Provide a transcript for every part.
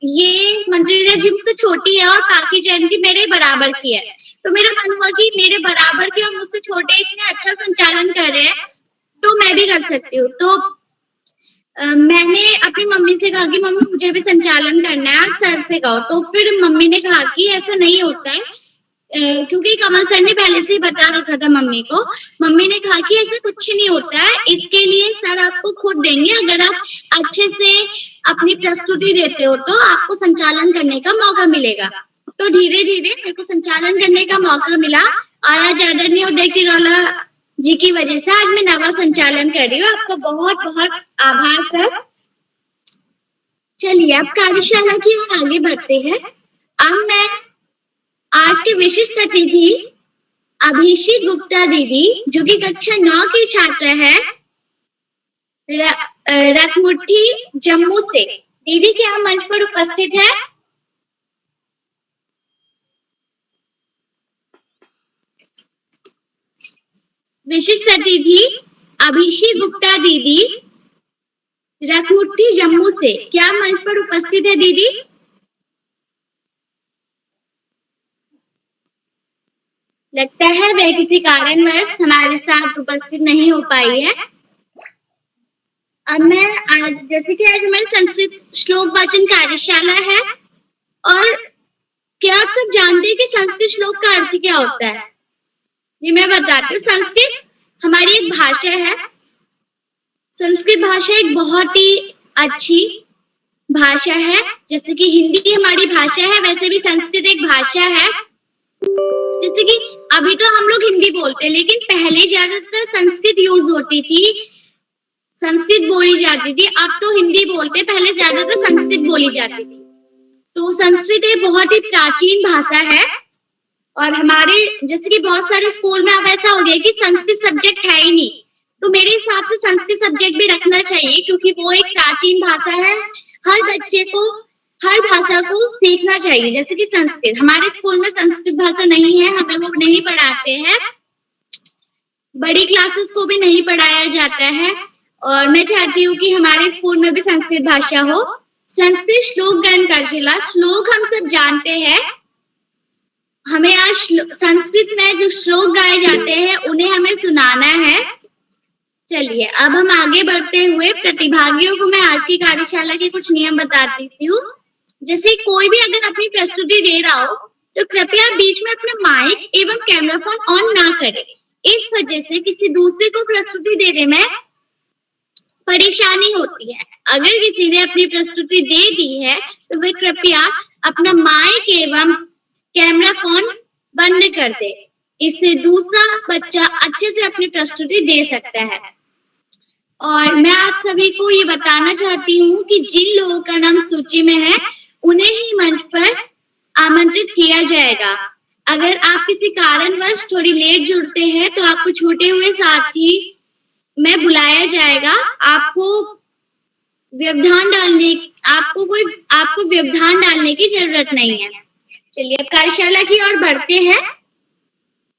ये मंत्रिला जी मुझसे छोटी है और पाकी जयंती मेरे बराबर की है। तो मेरा मन हुआ कि मेरे बराबर की और मुझसे छोटे इतने अच्छा संचालन कर रहे हैं, तो मैं भी कर सकती हूँ। तो मैंने अपनी मम्मी से कहा कि मम्मी मुझे भी संचालन करना है, आप सर से कहो। तो फिर मम्मी ने कहा कि ऐसा नहीं होता है, क्योंकि कमल सर ने पहले से ही बता रखा था मम्मी को। मम्मी ने कहा कि ऐसा कुछ नहीं होता है, इसके लिए सर आपको खुद देंगे, अगर आप अच्छे से अपनी प्रस्तुति देते हो तो आपको संचालन करने का मौका मिलेगा। तो धीरे धीरे मेरे को संचालन करने का मौका मिला और आज आदरणीय उदय किरोला जी की वजह से आज मैं नवा संचालन कर रही हूँ। आपका बहुत बहुत आभार सर। चलिए अब कार्यशाला की ओर आगे बढ़ते हैं। अब मैं आज के विशिष्ट अतिथि अभिषेक गुप्ता दीदी, जो कि कक्षा 9 की छात्र है, रखमुट्ठी जम्मू से। दीदी क्या मंच पर उपस्थित है? विशिष्ट अतिथि अभिषेक गुप्ता दीदी, रखमुट्ठी जम्मू से, क्या मंच पर उपस्थित है दीदी? लगता है वह किसी कारणवश हमारे साथ उपस्थित नहीं हो पाई है। अब मैं आज, जैसे कि आज हमारी संस्कृत श्लोक वाचन कार्यशाला है, और क्या आप सब जानते हैं कि संस्कृत श्लोक का अर्थ क्या होता है? ये मैं बताती हूँ। संस्कृत हमारी एक भाषा है। संस्कृत भाषा एक बहुत ही अच्छी भाषा है। जैसे कि हिंदी हमारी भाषा है, वैसे भी संस्कृत एक भाषा है। जैसे कि अभी तो हम लोग हिंदी बोलते हैं, लेकिन पहले ज्यादातर संस्कृत यूज होती थी, संस्कृत बोली जाती थी। अब तो हिंदी बोलते, पहले ज्यादातर संस्कृत बोली जाती थी। तो संस्कृत एक बहुत ही प्राचीन भाषा है, और हमारे जैसे कि बहुत सारे स्कूल में अब ऐसा हो गया कि संस्कृत सब्जेक्ट है ही नहीं। तो मेरे हिसाब से संस्कृत सब्जेक्ट भी रखना चाहिए, क्योंकि वो एक प्राचीन भाषा है। हर बच्चे को हर भाषा को सीखना चाहिए। जैसे कि संस्कृत, हमारे स्कूल में संस्कृत भाषा नहीं है, हमें वो नहीं पढ़ाते हैं, बड़ी क्लासेस को भी नहीं पढ़ाया जाता है। और मैं चाहती हूँ कि हमारे स्कूल में भी संस्कृत भाषा हो। संस्कृत श्लोक गायन कार्यशाला, श्लोक हम सब जानते हैं, हमें आज संस्कृत में जो श्लोक गाए जाते हैं उन्हें हमें सुनाना है। चलिए अब हम आगे बढ़ते हुए प्रतिभागियों को मैं आज की कार्यशाला के कुछ नियम बता देती हूँ। जैसे कोई भी अगर अपनी प्रस्तुति दे रहा हो तो कृपया बीच में अपना माइक एवं कैमरा फोन ऑन ना करें। इस वजह से किसी दूसरे को प्रस्तुति देने में परेशानी होती है। अगर किसी ने अपनी प्रस्तुति दे दी है तो वे कृपया अपना माइक एवं कैमरा फोन बंद कर दे। इससे दूसरा बच्चा अच्छे से अपनी प्रस्तुति दे सकता है। और मैं आप सभी को ये बताना चाहती हूँ कि जिन लोगों का नाम सूची में है उन्हें ही मंच पर आमंत्रित किया जाएगा। अगर आप किसी कारणवश थोड़ी लेट जुड़ते हैं तो आपको छूटे हुए साथी में बुलाया जाएगा। आपको व्यवधान डालने की जरूरत नहीं है। चलिए अब कार्यशाला की ओर बढ़ते हैं,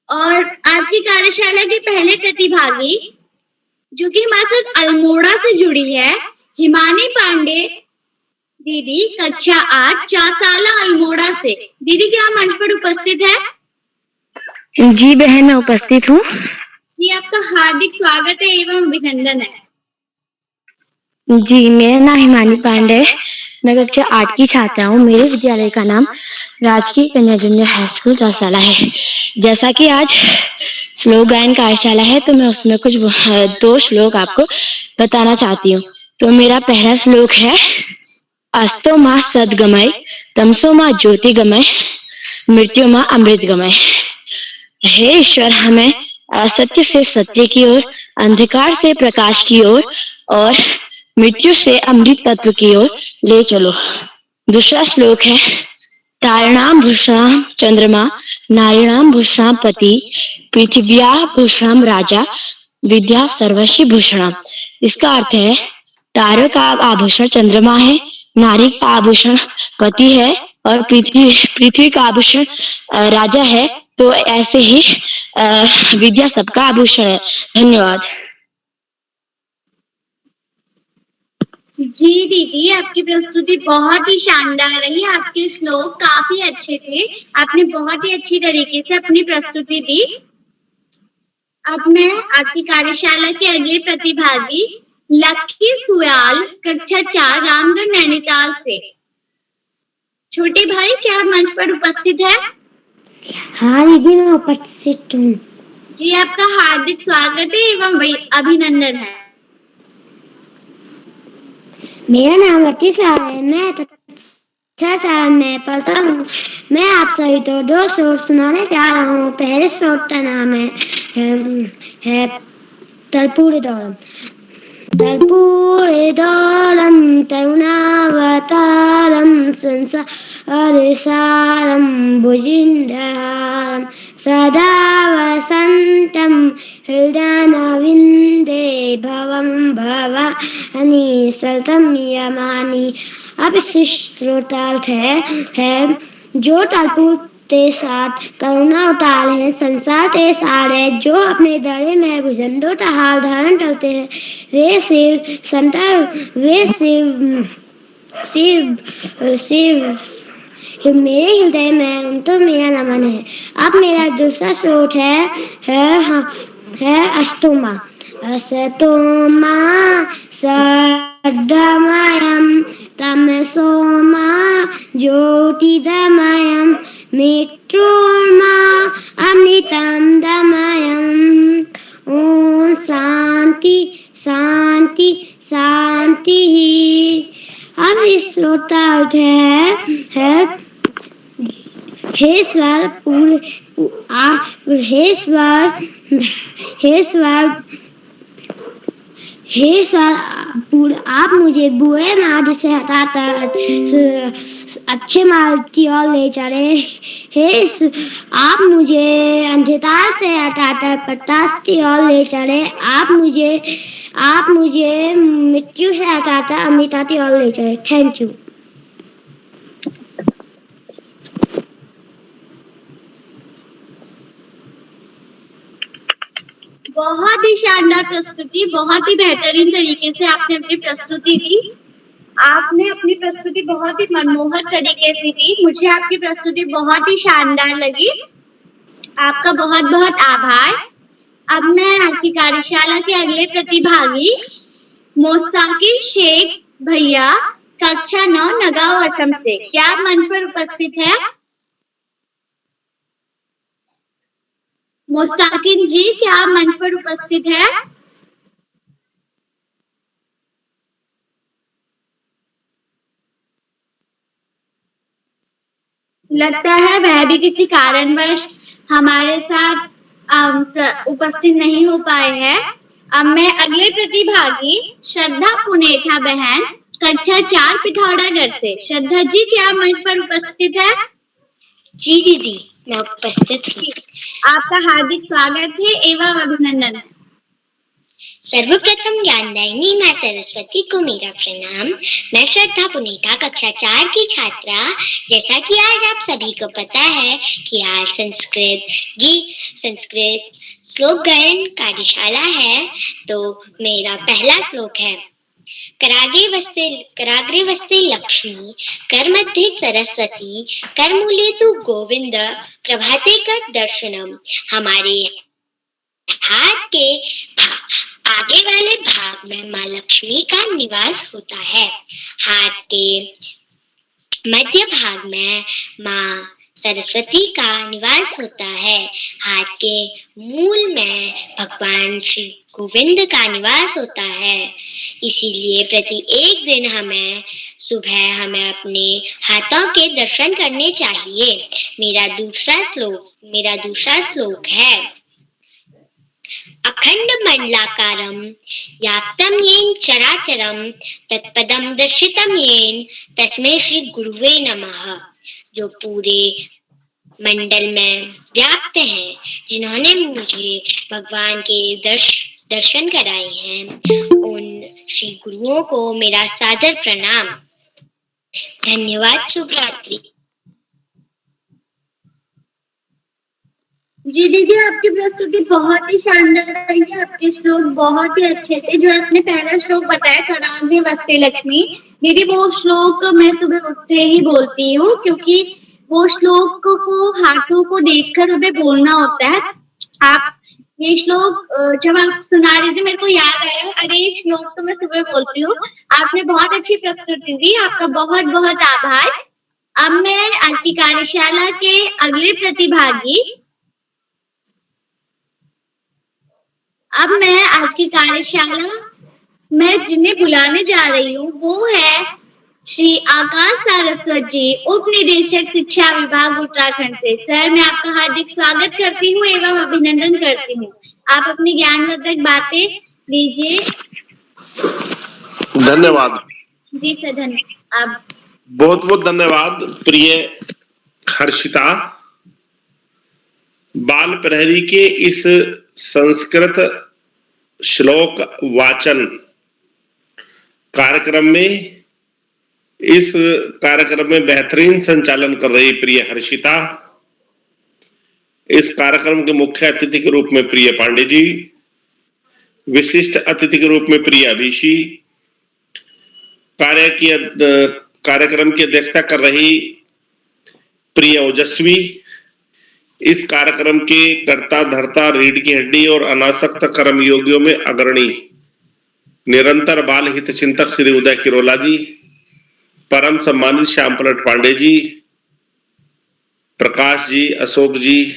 और आज की कार्यशाला के पहले प्रतिभागी जो कि हमारे साथ अल्मोड़ा से जुड़ी है, हिमानी पांडे दीदी, कक्षा 8 चासाला अल्मोड़ा से। दीदी क्या मंच पर उपस्थित है? जी बहन, मैं उपस्थित हूँ। जी आपका हार्दिक स्वागत है एवं अभिनंदन है। जी मेरा नाम हिमानी पांडे है, मैं कक्षा 8 की छात्रा हूँ। मेरे विद्यालय का नाम राजकीय कन्या जूनियर हाई स्कूल चासाला है। जैसा कि आज श्लोक गायन कार्यशाला है तो मैं उसमें कुछ 2 श्लोक आपको बताना चाहती हूँ। तो मेरा पहला श्लोक है, अस्तो माँ सद्गमय, तमसो माँ ज्योतिगमय, मृत्यु माँ अमृतगमय। हे ईश्वर, हमें असत्य से सत्य की ओर, अंधकार से प्रकाश की ओर और मृत्यु से अमृत तत्व की ओर ले चलो। दूसरा श्लोक है, तारणाम भूषणाम चंद्रमा, नारीणाम भूषणाम पति, पृथिव्या भूषणाम राजा, विद्या सर्वस्व भूषणम। इसका अर्थ है, तारों का आभूषण चंद्रमा है, नारी का आभूषण पति है और पृथ्वी का आभूषण राजा है। तो ऐसे ही विद्या सबका आभूषण है। धन्यवाद। जी दीदी, आपकी प्रस्तुति बहुत ही शानदार रही। आपके श्लोक काफी अच्छे थे। आपने बहुत ही अच्छी तरीके से अपनी प्रस्तुति दी। अब मैं आज की कार्यशाला के अगले प्रतिभागी लक्की सुयाल, कक्षा 4, रामगढ़ नैनीताल से। छोटे भाई, क्या आप मंच पर उपस्थित है? हाँ दीदी, मैं उपस्थित हूँ। जी, आपका हार्दिक स्वागत है एवं अभिनंदन है। मेरा नाम लकी सार है। मैं कक्षा 4 में पढ़ता हूँ। मैं आप सभी को 2 श्लोक सुनाने जा रहा हूँ। पहले श्लोक का नाम है कर्पूरदौलम। कर्पूरदौलम तरुणावतारम संसारसारम भुजगेन्द्रहारं सदा वसन्तं हृदयारविन्दे भवं भवानी सततं नमामि। अब इस श्लोकार्थ है जो तालपुर ते साथ करुणा उतार है, संसार ते सार है, जो अपने दड़े में भुजंडों का हार धारण करते हैं, वे शिव संतर, वे शिव शिव शिव मेरे हृदय में उनको मेरा नमन है। अब मेरा दूसरा श्लोक है अस्तोमा। असतोमा सद्गमयं तमसोमा ज्योतिर्गमयं मृत्योर्मा अमृतं गमयम्। ओम शांति शांति शांति। अब इस श्लोक का अर्थ है हे स्वर हे स्वर हे स्वर हे सर, आप मुझे बुरे मार्ग से हटाकर अच्छे मार्ग की ओर ले चले। आप मुझे अंधकार से हटाकर प्रकाश की ओर ले चले। आप मुझे मृत्यु से हटाकर अमृता की ओर ले चले। Thank you. बहुत ही शानदार प्रस्तुति, बहुत ही बेहतरीन तरीके से आपने अपनी प्रस्तुति दी। आपने अपनी प्रस्तुति बहुत ही मनमोहक तरीके से दी। मुझे आपकी प्रस्तुति बहुत ही शानदार लगी। आपका बहुत बहुत आभार। अब मैं आज की कार्यशाला के अगले प्रतिभागी मोस्ताकिब शेख भैया, कक्षा 9, नगांव असम से। क्या आप मंच पर उपस्थित है? मोस्ताकिब जी, क्या आप मंच पर उपस्थित है? लगता है वह भी किसी कारणवश हमारे साथ उपस्थित नहीं हो पाए हैं। अब मैं अगले प्रतिभागी श्रद्धा पुनेठा बहन, कक्षा 4, पिथौरागढ़ से। श्रद्धा जी, क्या मंच पर उपस्थित है? जी दीदी, मैं उपस्थित हूँ। आपका हार्दिक स्वागत है एवं अभिनंदन है। सर्वप्रथम ज्ञानदायिनी माँ सरस्वती को मेरा प्रणाम। मैं श्रद्धा पुनेठा, कक्षा 4 की छात्रा। जैसा कि आज आप सभी को पता है कि आज संस्कृत श्लोक गायन कार्यशाला है, तो मेरा पहला श्लोक है कराग्रे वस्ते लक्ष्मी, कर मध्य सरस्वती, कर मूले तु गोविंद, प्रभाते कर दर्शनम। हमारे हाथ के आगे वाले भाग में माँ लक्ष्मी का निवास होता है। हाथ के मध्य भाग में माँ सरस्वती का निवास होता है। हाथ के मूल में भगवान श्री गोविंद का निवास होता है। इसीलिए प्रति एक दिन सुबह हमें अपने हाथों के दर्शन करने चाहिए। मेरा दूसरा श्लोक है अखंड मंडलाकारं व्याप्तं येन चराचरं तत्पदं दर्शितं येन तस्मै श्री गुरुवे नमः। जो पूरे मंडल में व्याप्त हैं, जिन्होंने मुझे भगवान के दर्शन कराए हैं, उन श्री गुरुओं को मेरा सादर प्रणाम। धन्यवाद। शुभ रात्रि। जी दीदी, आपकी प्रस्तुति बहुत ही शानदार रही है। आपके श्लोक बहुत ही अच्छे थे। जो आपने पहला श्लोक बताया, कराग्रे वस्ते लक्ष्मी, दीदी वो श्लोक मैं सुबह उठते ही बोलती हूँ, क्योंकि वो श्लोक को हाथों को देखकर हमें बोलना होता है। आप ये श्लोक जब आप सुना रहे थे मेरे को याद आया, अरे ये श्लोक तो मैं सुबह बोलती हूँ। आपने बहुत अच्छी प्रस्तुति दी, आपका बहुत बहुत आभार। अब मैं आज की कार्यशाला के अगले प्रतिभागी अब मैं आज की कार्यशाला में जिन्हें बुलाने जा रही हूँ वो है श्री आकाश सारस्वत जी, उप निदेशक शिक्षा विभाग उत्तराखंड से। सर, मैं आपका हार्दिक स्वागत करती हूँ एवं अभिनंदन करती हूँ। आप अपनी ज्ञानवर्धक बातें लीजिए। धन्यवाद। जी सर, धन्यवाद। बहुत बहुत धन्यवाद प्रिय हर्षिता। बाल प्रहरी के इस संस्कृत श्लोक वाचन कार्यक्रम में इस कार्यक्रम में बेहतरीन संचालन कर रही प्रिय हर्षिता, इस कार्यक्रम के मुख्य अतिथि के रूप में प्रिय पांडे जी, विशिष्ट अतिथि के रूप में प्रिय अभिषी, कार्यक्रम की अध्यक्षता कर रही प्रिय ओजस्वी, इस कार्यक्रम के कर्ता धर्ता, रीढ़ की हड्डी और अनासक्त कर्मयोगियों में अग्रणी निरंतर बाल हित चिंतक श्री उदय किरोला जी, परम सम्मानित श्याम पलट पांडे जी, प्रकाश जी, अशोक जी,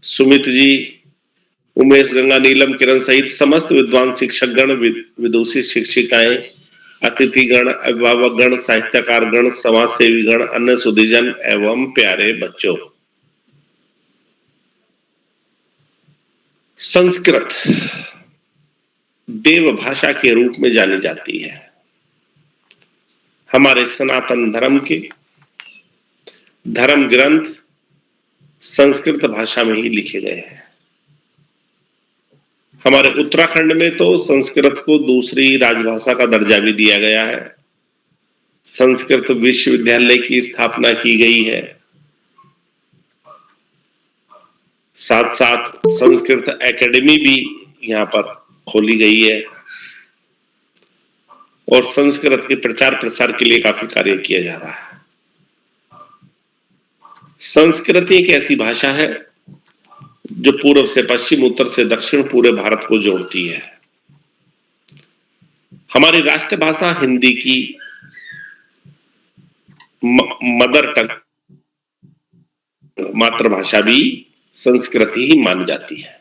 सुमित जी, उमेश, गंगा, नीलम, किरण सहित समस्त विद्वान शिक्षकगण, विदुषी शिक्षिकाएं, अतिथिगण, अभिभावकगण, साहित्यकारगण, समाज सेवीगण, अन्य सुधीजन एवं प्यारे बच्चों। संस्कृत देव भाषा के रूप में जानी जाती है। हमारे सनातन धर्म के धर्म ग्रंथ संस्कृत भाषा में ही लिखे गए हैं। हमारे उत्तराखंड में तो संस्कृत को दूसरी राजभाषा का दर्जा भी दिया गया है। संस्कृत विश्वविद्यालय की स्थापना की गई है। साथ साथ संस्कृत एकेडमी भी यहाँ पर खोली गई है और संस्कृत के प्रचार प्रसार के लिए काफी कार्य किया जा रहा है। संस्कृत एक ऐसी भाषा है जो पूर्व से पश्चिम, उत्तर से दक्षिण पूरे भारत को जोड़ती है। हमारी राष्ट्रभाषा हिंदी की मदर टंग, मातृभाषा भी संस्कृत ही मानी जाती है।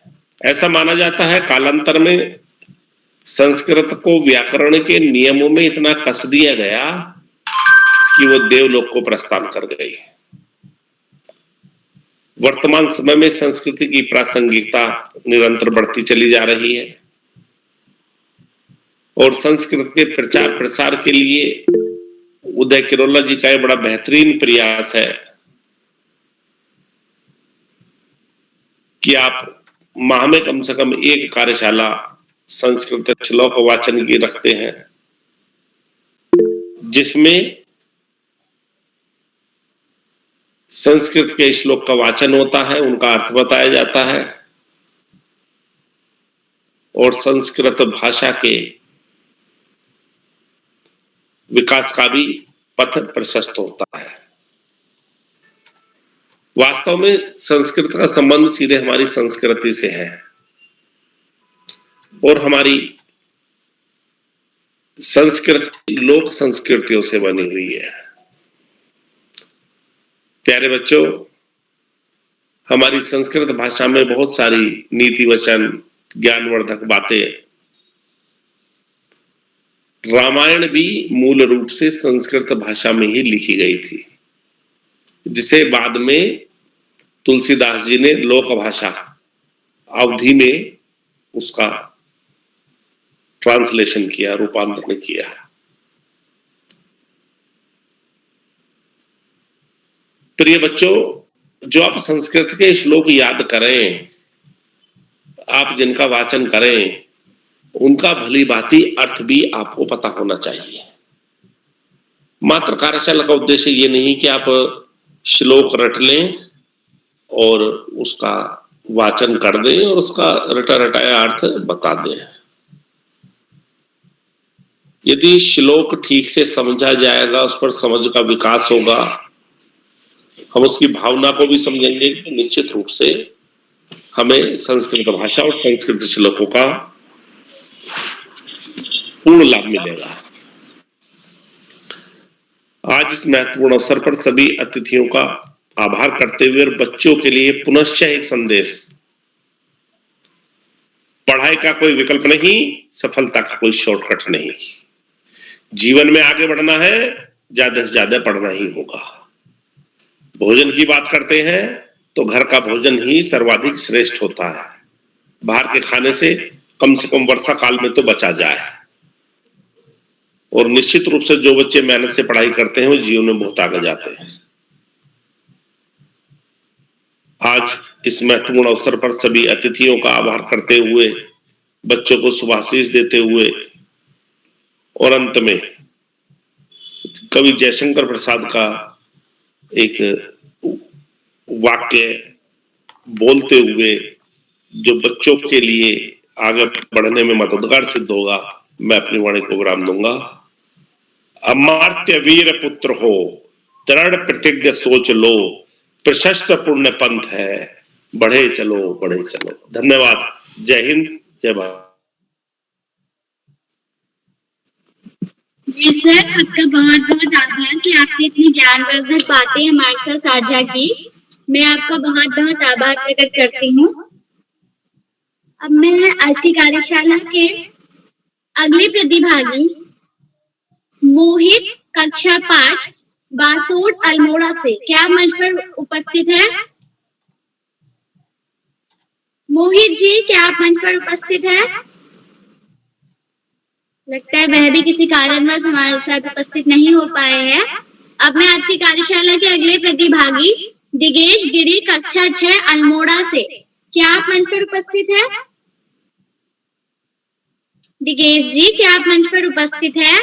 ऐसा माना जाता है कालांतर में संस्कृत को व्याकरण के नियमों में इतना कस दिया गया कि वो देवलोक को प्रस्थान कर गई। वर्तमान समय में संस्कृति की प्रासंगिकता निरंतर बढ़ती चली जा रही है और संस्कृत के प्रचार प्रसार के लिए उदय किरोला जी का बड़ा बेहतरीन प्रयास है कि आप माह में कम से कम एक कार्यशाला संस्कृत श्लोक वाचन की रखते हैं, जिसमें संस्कृत के श्लोक का वाचन होता है, उनका अर्थ बताया जाता है और संस्कृत भाषा के विकास का भी पथ प्रशस्त होता है। वास्तव में संस्कृत का संबंध सीधे हमारी संस्कृति से है और हमारी संस्कृति लोक संस्कृतियों से बनी हुई है। प्यारे बच्चों, हमारी संस्कृत भाषा में बहुत सारी नीति वचन, ज्ञानवर्धक बातें। रामायण भी मूल रूप से संस्कृत भाषा में ही लिखी गई थी, जिसे बाद में तुलसीदास जी ने लोक भाषा अवधि में उसका ट्रांसलेशन किया, रूपांतरण किया। प्रिय बच्चों, जो आप संस्कृत के श्लोक याद करें, आप जिनका वाचन करें, उनका भली भांति अर्थ भी आपको पता होना चाहिए। मात्र कार्यशाला का उद्देश्य ये नहीं कि आप श्लोक रट लें और उसका वाचन कर दें और उसका रटा रटाया अर्थ बता दें। यदि श्लोक ठीक से समझा जाएगा, उस पर समझ का विकास होगा, हम उसकी भावना को भी समझेंगे, तो निश्चित रूप से हमें संस्कृत भाषा और संस्कृत श्लोकों का पूर्ण लाभ मिलेगा। आज इस महत्वपूर्ण अवसर पर सभी अतिथियों का आभार करते हुए और बच्चों के लिए पुनश्च एक संदेश। पढ़ाई का कोई विकल्प नहीं, सफलता का कोई शॉर्टकट नहीं। जीवन में आगे बढ़ना है, ज्यादा से ज्यादा पढ़ना ही होगा। भोजन की बात करते हैं तो घर का भोजन ही सर्वाधिक श्रेष्ठ होता है। बाहर के खाने से कम वर्षा काल में तो बचा जाए। और निश्चित रूप से जो बच्चे मेहनत से पढ़ाई करते हैं वो जीवन में बहुत आगे जाते हैं। आज इस महत्वपूर्ण अवसर पर सभी अतिथियों का आभार करते हुए, बच्चों को शुभाशीष देते हुए और अंत में कवि जयशंकर प्रसाद का एक वाक्य बोलते हुए जो बच्चों के लिए आगे बढ़ने में मददगार सिद्ध होगा, मैं अपनी वाणी को विराम दूंगा। अमात्य वीर पुत्र हो, दृढ़ प्रतिज्ञ सोच लो, प्रशस्त पुण्य पंथ है, बढ़े चलो बढ़े चलो। धन्यवाद। जय हिंद, जय भारत। जी सर, आपका बहुत बहुत आभार कि आपने इतनी ज्ञानवर्धक बातें हमारे साथ साझा की। मैं आपका बहुत बहुत आभार प्रकट करती हूँ। अब मैं आज की कार्यशाला के अगले प्रतिभागी मोहित, कक्षा 5, बासोट अल्मोड़ा से, क्या मंच पर उपस्थित है? मोहित जी, क्या आप मंच पर उपस्थित है? लगता है वह भी किसी कारणवश हमारे साथ उपस्थित नहीं हो पाए हैं। अब मैं आज की कार्यशाला के अगले प्रतिभागी दिगेश गिरी, कक्षा 6 अल्मोड़ा से, क्या आप मंच पर उपस्थित है? दिगेश जी, क्या आप मंच पर उपस्थित है?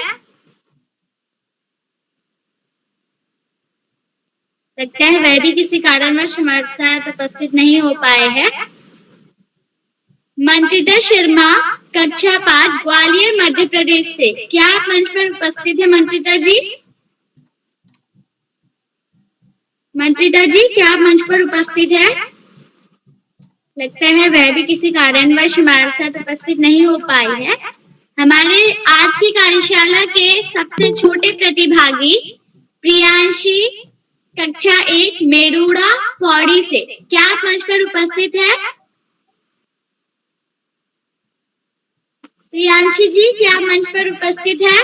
लगता है वह भी किसी कारणवश हमारे साथ उपस्थित नहीं हो पाए हैं। मंत्रिता शर्मा, कक्षा 5, ग्वालियर मध्य प्रदेश से, क्या आप मंच पर उपस्थित है मंत्रिता जी? मंत्रिता जी, क्या आप मंच पर उपस्थित है? लगता है वह भी किसी कारणवश हमारे साथ उपस्थित नहीं हो पाई है। हमारे आज की कार्यशाला के सबसे छोटे प्रतिभागी प्रियांशी, कक्षा 1, मेरूड़ा पौड़ी से, क्या आप मंच पर उपस्थित है? प्रियांशी जी, क्या आप मंच पर उपस्थित है?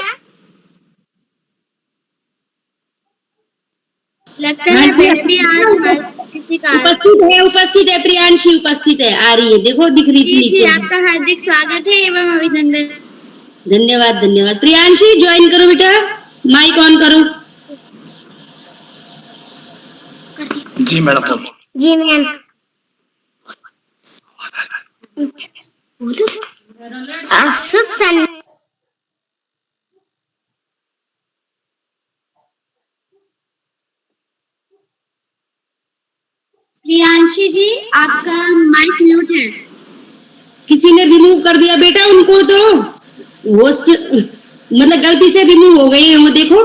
लगता है वह भी आज हमारे किसी कारण उपस्थित है प्रियांशी, उपस्थित है, आ रही है, देखो दिख रही थी नीचे। आपका हार्दिक स्वागत है एवं अभिनंदन। धन्यवाद धन्यवाद। प्रियांशी ज्वाइन करो बेटा, माइक ऑन करो। जी मैडम। जी मैम। शुभ सन प्रियांशी जी, आपका माइक म्यूट है। किसी ने रिमूव कर दिया बेटा उनको, तो होस्ट मतलब गलती से रिमूव हो गए हैं वो, देखो।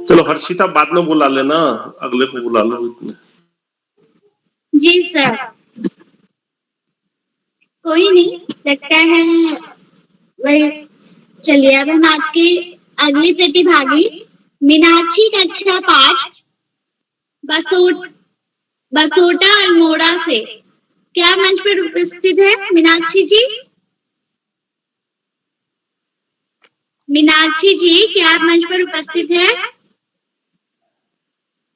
चलो हर्षिता बाद में बुला लेना, अगले को बुला लो। इतने जी सर, कोई नहीं, लगता है वही। चलिए अब हम आज की अगली प्रतिभागी मीनाक्षी, कक्षा 5, बसोटा अल्मोड़ा से, क्या मंच पर उपस्थित है मीनाक्षी जी? मीनाक्षी जी, क्या आप मंच पर उपस्थित है?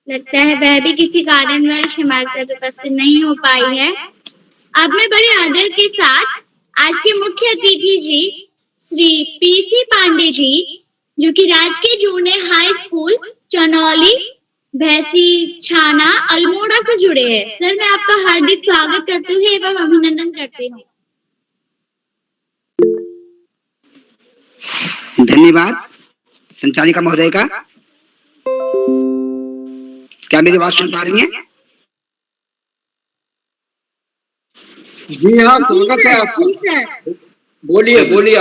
लगता है वह भी किसी कारणवश हमारे साथ उपस्थित नहीं हो पाई है। अब मैं बड़े आदर के साथ आज के मुख्य अतिथि जी श्री पीसी पांडे जी, जो कि राजकीय जूनियर हाई स्कूल चनौली भैंसी छाना अल्मोड़ा से जुड़े हैं। सर, मैं आपका हार्दिक स्वागत करती हूँ एवं अभिनंदन करती हूँ। धन्यवाद संचालिका महोदय का। क्या मेरी बात सुन पा रही हैं? जी हाँ, स्वागत है आपका। बोलिए बोलिए।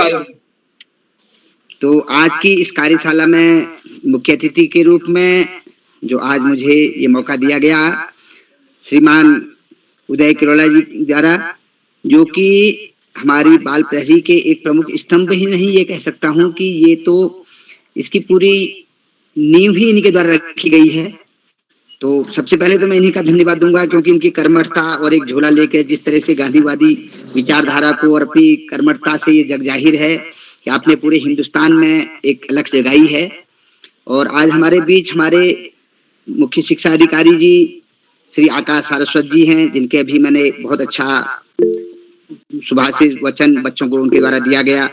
तो आज की इस कार्यशाला में मुख्य अतिथि के रूप में जो आज मुझे ये मौका दिया गया श्रीमान उदय किरोला जी द्वारा, जो कि हमारी बाल प्रहरी के एक प्रमुख स्तंभ ही नहीं, ये कह सकता हूँ कि ये तो इसकी पूरी नींव ही इनके द्वारा रखी गई है। तो सबसे पहले तो मैं इन्हीं का धन्यवाद दूंगा, क्योंकि इनकी कर्मठता और एक झोला लेकर जिस तरह से गांधीवादी विचारधारा को और अपनी कर्मठता से ये जग जाहिर है कि आपने पूरे हिंदुस्तान में एक अलग जगाई है। और आज हमारे बीच हमारे मुख्य शिक्षा अधिकारी जी श्री आकाश सारस्वत जी हैं, जिनके अभी मैंने बहुत अच्छा सुभाषित वचन बच्चों को उनके द्वारा दिया गया।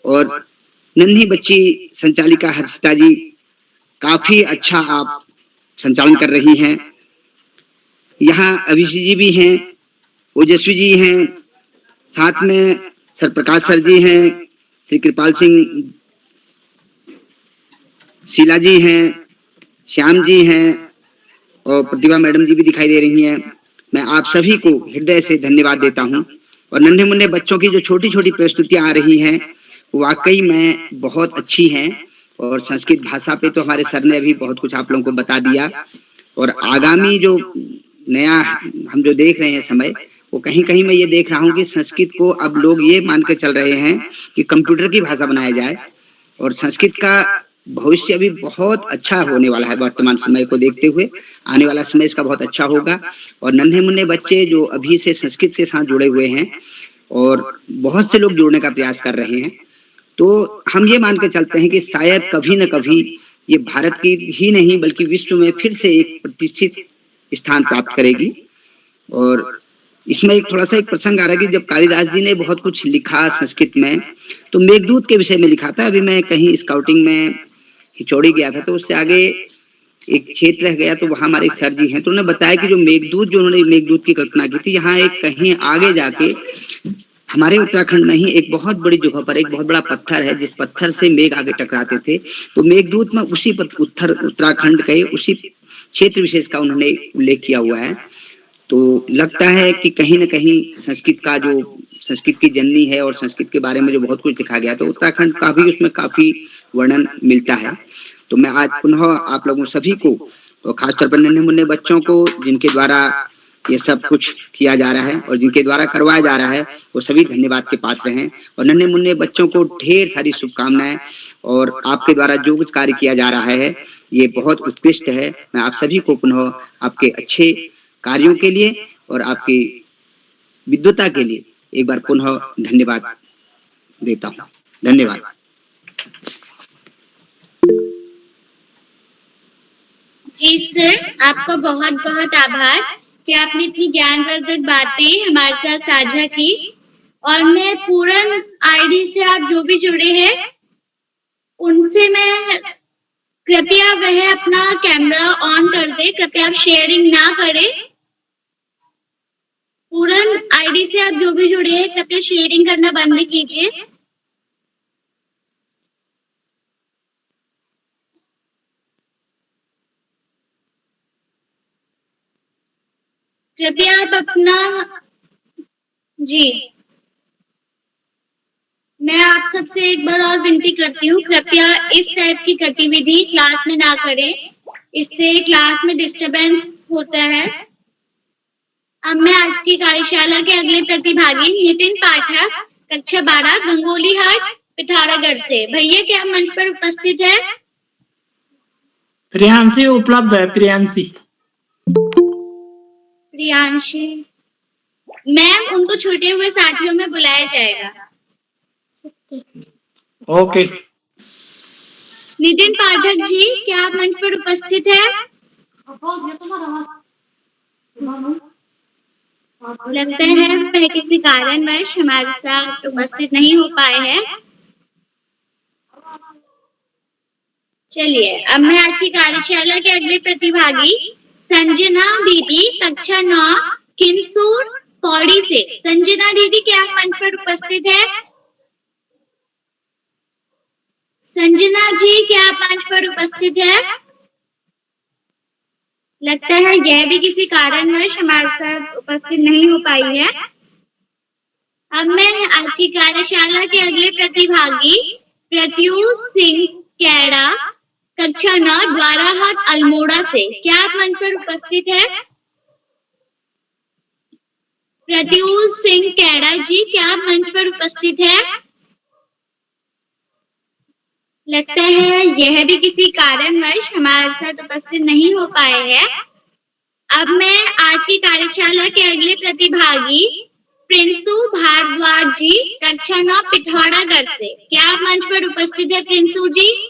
और नन्ही बच्ची संचालिका हर्षिता जी, काफी अच्छा आप संचालन कर रही हैं। यहाँ अभिषेक जी भी हैं, ओजस्वी जी हैं, साथ में सर प्रकाश सर जी हैं, श्री कृपाल सिंह शीला जी हैं, श्याम जी हैं और प्रतिभा मैडम जी भी दिखाई दे रही हैं। मैं आप सभी को हृदय से धन्यवाद देता हूं। और नन्हे मुन्ने बच्चों की जो छोटी छोटी प्रस्तुतियां आ रही हैं, वाकई में बहुत अच्छी हैं। और संस्कृत भाषा पे तो हमारे सर ने अभी बहुत कुछ आप लोगों को बता दिया। और आगामी जो नया हम जो देख रहे हैं समय, वो कहीं कहीं मैं ये देख रहा हूँ कि संस्कृत को अब लोग ये मान के चल रहे हैं कि कंप्यूटर की भाषा बनाया जाए। और संस्कृत का भविष्य अभी बहुत अच्छा होने वाला है। वर्तमान समय को देखते हुए आने वाला समय इसका बहुत अच्छा होगा। और नन्हे मुन्ने बच्चे जो अभी से संस्कृत के साथ जुड़े हुए हैं, और बहुत से लोग जुड़ने का प्रयास कर रहे हैं, तो हम ये मान के चलते हैं कि शायद कभी न कभी ये भारत की ही नहीं बल्कि विश्व में फिर से एक प्रतिष्ठित स्थान प्राप्त करेगी। और इसमें एक थोड़ा सा एक प्रसंग आ रहा है कि जब कालिदास जी ने बहुत कुछ लिखा संस्कृत में, तो मेघदूत के विषय में लिखा था। अभी मैं कहीं स्काउटिंग में हिचौड़ी गया था, तो उससे आगे एक क्षेत्र रह गया, तो वहां हमारे सर जी हैं, तो उन्होंने बताया कि जो मेघदूत, जो उन्होंने मेघदूत की कल्पना की थी, यहाँ एक कहीं आगे जाके हमारे उत्तराखंड में ही एक बहुत बड़ी जगह पर एक बहुत बड़ा पत्थर है, जिस पत्थर से मेघ आगे टकराते थे। तो मेघदूत में उसी उत्तराखंड के उसी क्षेत्र विशेष का उन्होंने उल्लेख किया हुआ है। तो लगता है कि कहीं न कहीं संस्कृत का जो संस्कृत की जननी है और संस्कृत के बारे में जो बहुत कुछ लिखा गया, तो उत्तराखंड का भी उसमें काफी वर्णन मिलता है। तो मैं आज पुनः आप लोगों सभी को, और खासतौर पर नन्हे मुन्ने बच्चों को जिनके द्वारा ये सब कुछ किया जा रहा है और जिनके द्वारा करवाया जा रहा है, वो सभी धन्यवाद के पात्र हैं। और नन्हे मुन्ने बच्चों को ढेर सारी शुभकामनाएं। और आपके द्वारा जो कुछ कार्य किया जा रहा है ये बहुत उत्कृष्ट है। मैं आप सभी को पुनः आपके अच्छे कार्यों के लिए और आपकी विद्वता के लिए एक बार पुनः धन्यवाद देता हूँ। धन्यवाद। जी सर, आपका बहुत बहुत आभार कि आपने इतनी ज्ञानवर्धक बातें हमारे साथ साझा की। और मैं पूर्ण आईडी से आप जो भी जुड़े हैं उनसे मैं कृपया वह अपना कैमरा ऑन कर दे, कृपया आप शेयरिंग ना करें। पूर्ण आईडी से आप जो भी जुड़े हैं कृपया शेयरिंग करना बंद कीजिए। कृपया आप अपना जी, मैं आप सबसे एक बार और विनती करती हूँ, कृपया इस टाइप की गतिविधि क्लास में ना करें, इससे क्लास में डिस्टरबेंस होता है। अब मैं आज की कार्यशाला के अगले प्रतिभागी नितिन पाठक, कक्षा 12, गंगोली हाट, पिथौरागढ़ से। भैया क्या आप मंच पर उपस्थित है? प्रियांशी उपलब्ध है। प्रियांशी मैम, उनको छूटे हुए साथियों में बुलाया जाएगा। ओके। नितिन पाठक जी, क्या आप मंच पर उपस्थित है? लगता है वह किसी कारणवश हमारे साथ उपस्थित नहीं हो पाए हैं। चलिए, अब मैं आज की कार्यशाला के अगले प्रतिभागी संजना दीदी कक्षा 9 किनसूर पौड़ी से। संजना दीदी, क्या आप मंच पर उपस्थित है? संजना जी, क्या आप मंच पर उपस्थित है? लगता है यह भी किसी कारणवश हमारे साथ उपस्थित नहीं हो पाई है। अब मैं आज की कार्यशाला के अगले प्रतिभागी प्रत्यूष सिंह कैड़ा कक्षा 9 द्वाराहाट अल्मोड़ा से। क्या आप मंच पर उपस्थित है? प्रत्यूष सिंह कैड़ा जी, क्या आप मंच पर उपस्थित है? लगता है यह भी किसी कारणवश हमारे साथ उपस्थित नहीं हो पाए हैं। अब मैं आज की कार्यशाला के अगले प्रतिभागी प्रिंसू भारद्वाज जी कक्षा 9 पिथौरागढ़ से। क्या आप मंच पर उपस्थित है प्रिंसू जी?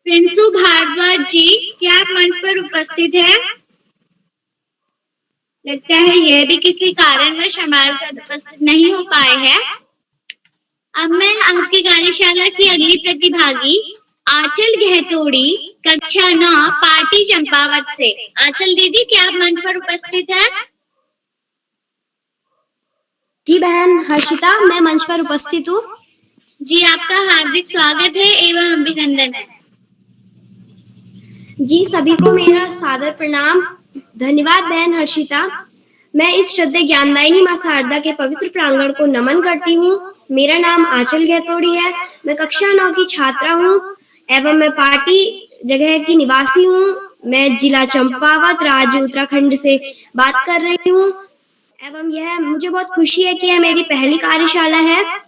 प्रिंसू भारद्वाज जी, क्या आप मंच पर उपस्थित है? लगता है यह भी किसी कारणवश हमारे साथ उपस्थित नहीं हो पाए हैं। अब मैं आज की कार्यशाला की अगली प्रतिभागी आंचल गहतोड़ी कक्षा 9 पार्टी चंपावत से। आंचल दीदी, क्या आप मंच पर उपस्थित है? जी बहन हर्षिता, मैं मंच पर उपस्थित हूँ। जी, आपका हार्दिक स्वागत है एवं अभिनंदन है। जी, सभी को मेरा सादर प्रणाम। धन्यवाद बहन हर्षिता। मैं इस श्रद्धेय ज्ञानदायिनी मां शारदा के पवित्र प्रांगण को नमन करती हूँ। मेरा नाम आंचल गहतोड़ी है। मैं कक्षा 9 की छात्रा हूँ एवं मैं पार्टी जगह की निवासी हूँ। मैं जिला चंपावत राज्य उत्तराखंड से बात कर रही हूँ एवं यह मुझे बहुत खुशी है कि यह मेरी पहली कार्यशाला है।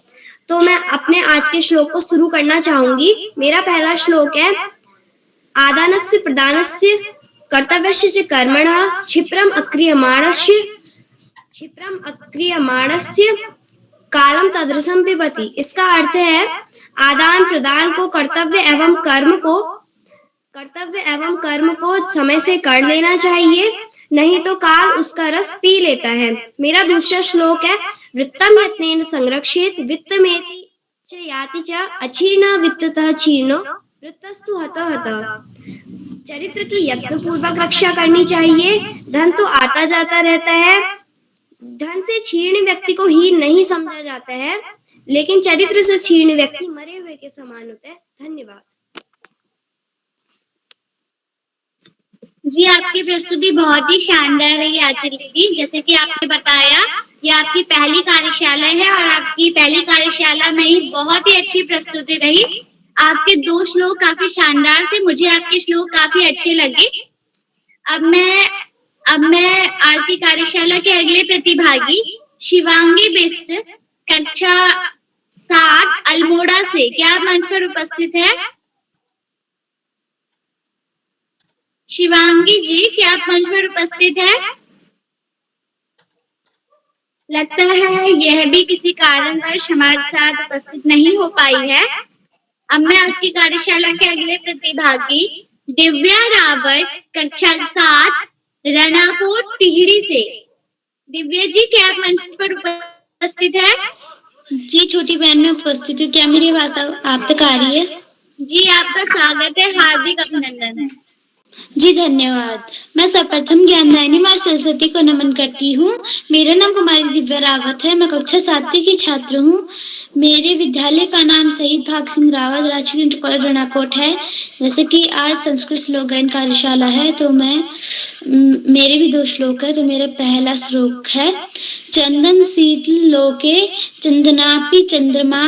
तो मैं अपने आज के श्लोक को शुरू करना चाहूंगी। मेरा पहला श्लोक है आदानस्य प्रदानस्य कर्तव्यस्य च कर्मणः क्षिप्रम अक्रियमाणस्य कालम तदृशम पिबति। इसका अर्थ है आदान प्रदान को कर्तव्य एवं कर्म को समय से कर लेना चाहिए, नहीं तो काल उसका रस पी लेता है। मेरा दूसरा श्लोक है वित्तम यत्नेन संरक्षेत वित्तमेति च याति च अछीर्णा वित्ततः क्षीर्णो वृत्तस्तु हतः हतः। चरित्र की यत्न पूर्वक रक्षा करनी चाहिए। धन तो आता जाता रहता है। धन से क्षीर्ण व्यक्ति को हीन नहीं समझा जाता है, लेकिन चरित्र से क्षीर्ण व्यक्ति मरे हुए के समान होता है। धन्यवाद। जी, आपकी प्रस्तुति बहुत ही शानदार रही आंचल दीदी। जैसे कि आपने बताया, ये आपकी पहली कार्यशाला है और आपकी पहली कार्यशाला में ही बहुत ही अच्छी प्रस्तुति रही। आपके 2 श्लोक काफी शानदार थे। मुझे आपके श्लोक काफी अच्छे लगे। अब मैं आज की कार्यशाला के अगले प्रतिभागी शिवांगी बिष्ट कक्षा 7 अल्मोड़ा से। क्या आप मंच पर उपस्थित है? शिवांगी जी, क्या आप मंच पर उपस्थित है? लगता है यह भी किसी कारणवश हमारे साथ उपस्थित नहीं हो पाई है। अब मैं आपकी कार्यशाला के अगले प्रतिभागी दिव्या रावत कक्षा 7 रनाकोट टिहरी से। दिव्या जी, क्या आप मंच पर उपस्थित है? जी छोटी बहन, मैं उपस्थित हूँ। क्या मेरी आवाज आप तक आ रही है? जी, आपका स्वागत है, हार्दिक अभिनंदन है। जी धन्यवाद। मैं सर्वप्रथम ज्ञानदायिनी मां सरस्वती को नमन करती हूँ। मेरा नाम कुमारी दिव्या रावत है। मैं कक्षा 7 की छात्र हूँ। मेरे विद्यालय का नाम शहीद भाग सिंह रावत राजकीय इंटर कॉलेज रनाकोट है। जैसे कि आज संस्कृत श्लोक गायन कार्यशाला है, तो मेरे भी 2 श्लोक है। तो मेरा पहला श्लोक है चंदन शीतल लोके चंदनापि चंद्रमा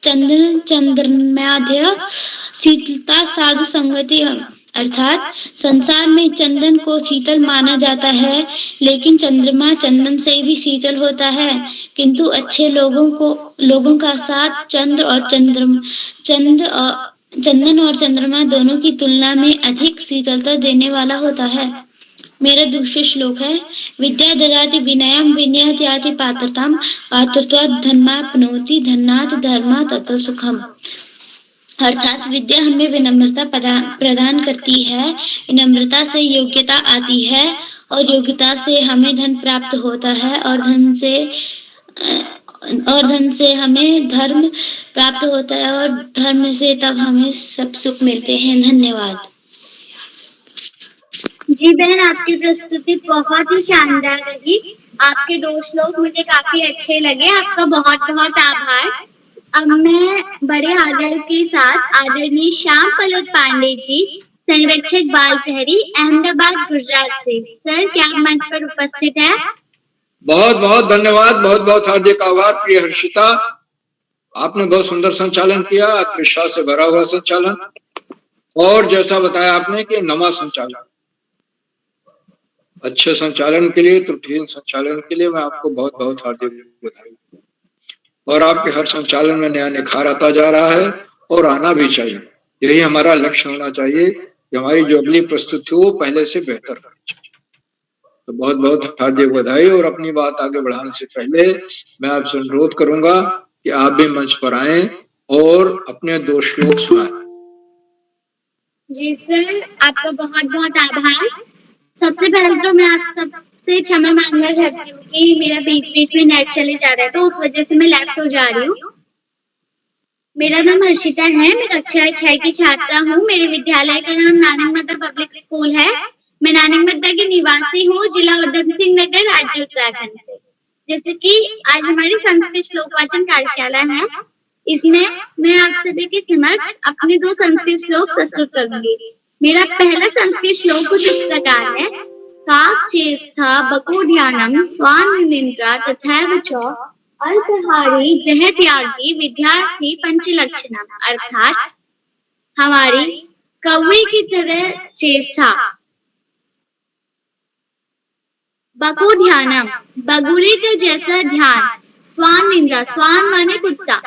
चंद्रमाध्य शीतलता साधु संगति। अर्थात संसार में चंदन को शीतल माना जाता है, लेकिन चंद्रमा चंदन से भी शीतल होता है। किंतु अच्छे लोगों का साथ चंदन और चंद्रमा दोनों की तुलना में अधिक शीतलता देने वाला होता है। मेरा दूसरा श्लोक है विद्या ददाति विनयम विनयात् याति पात्रताम पात्रत्वात् धर्माप्नोति धर्मात् धर्मात् ततः सुखम। अर्थात विद्या हमें विनम्रता प्रदान करती है। विनम्रता से योग्यता आती है और योग्यता से हमें धन प्राप्त होता है और धन से हमें धर्म प्राप्त होता है और धर्म से तब हमें सब सुख मिलते हैं। धन्यवाद। जी बहन, आपकी प्रस्तुति बहुत ही शानदार रही। आपके 2 श्लोक मुझे काफी अच्छे लगे। आपका बहुत बहुत आभार। अब मैं बड़े आदर के साथ आदरणीय श्याम पलक पांडे जी, संरक्षक बाल प्रहरी, अहमदाबाद, गुजरात से, सर क्या आप मंच पर उपस्थित हैं? बहुत बहुत धन्यवाद, बहुत बहुत हार्दिक आभार प्रिय हर्षिता। आपने बहुत सुंदर संचालन किया, आत्मविश्वास से भरा हुआ संचालन, और जैसा बताया आपने कि नमा संचालन। अच्छे संचालन के लिए, त्रुटिहीन संचालन के लिए मैं आपको बहुत बहुत हार्दिक बधाई। और आपके हर संचालन में नया निखार आता जा रहा है और आना भी चाहिए। यही हमारा लक्ष्य होना चाहिए कि हमारी जो अगली प्रस्तुति हो पहले से बेहतर होनी चाहिए। तो बहुत बहुत हार्दिक बधाई। और अपनी बात आगे बढ़ाने से पहले मैं आपसे अनुरोध करूंगा कि आप भी मंच पर आएं और अपने 2 श्लोक सुनाएं। जी सर, आपका बहुत बहुत आभार। सबसे पहले तो मैं आप सबसे क्षमा मांगना चाहती हूँ कि मेरा बीच बीच में नेट चले जा रहा है, तो उस वजह से मैं लेफ्ट हो जा रही हूँ। मेरा नाम हर्षिता है, मैं कक्षा 6 की छात्रा हूँ। मेरे विद्यालय का नाम नानक मत्ता पब्लिक स्कूल है। मैं नानक मत्ता की निवासी हूँ, जिला उधम सिंह नगर, राज्य उत्तराखंड से। जैसे कि आज हमारी संस्कृत श्लोक वाचन कार्यशाला है, इसमें मैं आप सभी के समक्ष अपने 2 संस्कृत श्लोक प्रस्तुत करूंगी। मेरा पहला संस्कृत श्लोक कुछ इस प्रकार है। काकचेष्टा बकोध्यानम स्वान्निन्द्रा तथैव च अल्पाहारी गृह त्यागी विद्यार्थी पंचलक्षणम, अर्थात हमारी कौवे की तरह चेष्टा, बकोध्यानम बगुले का जैसा ध्यान, स्वान निंदा, स्वान माने कुत्ता,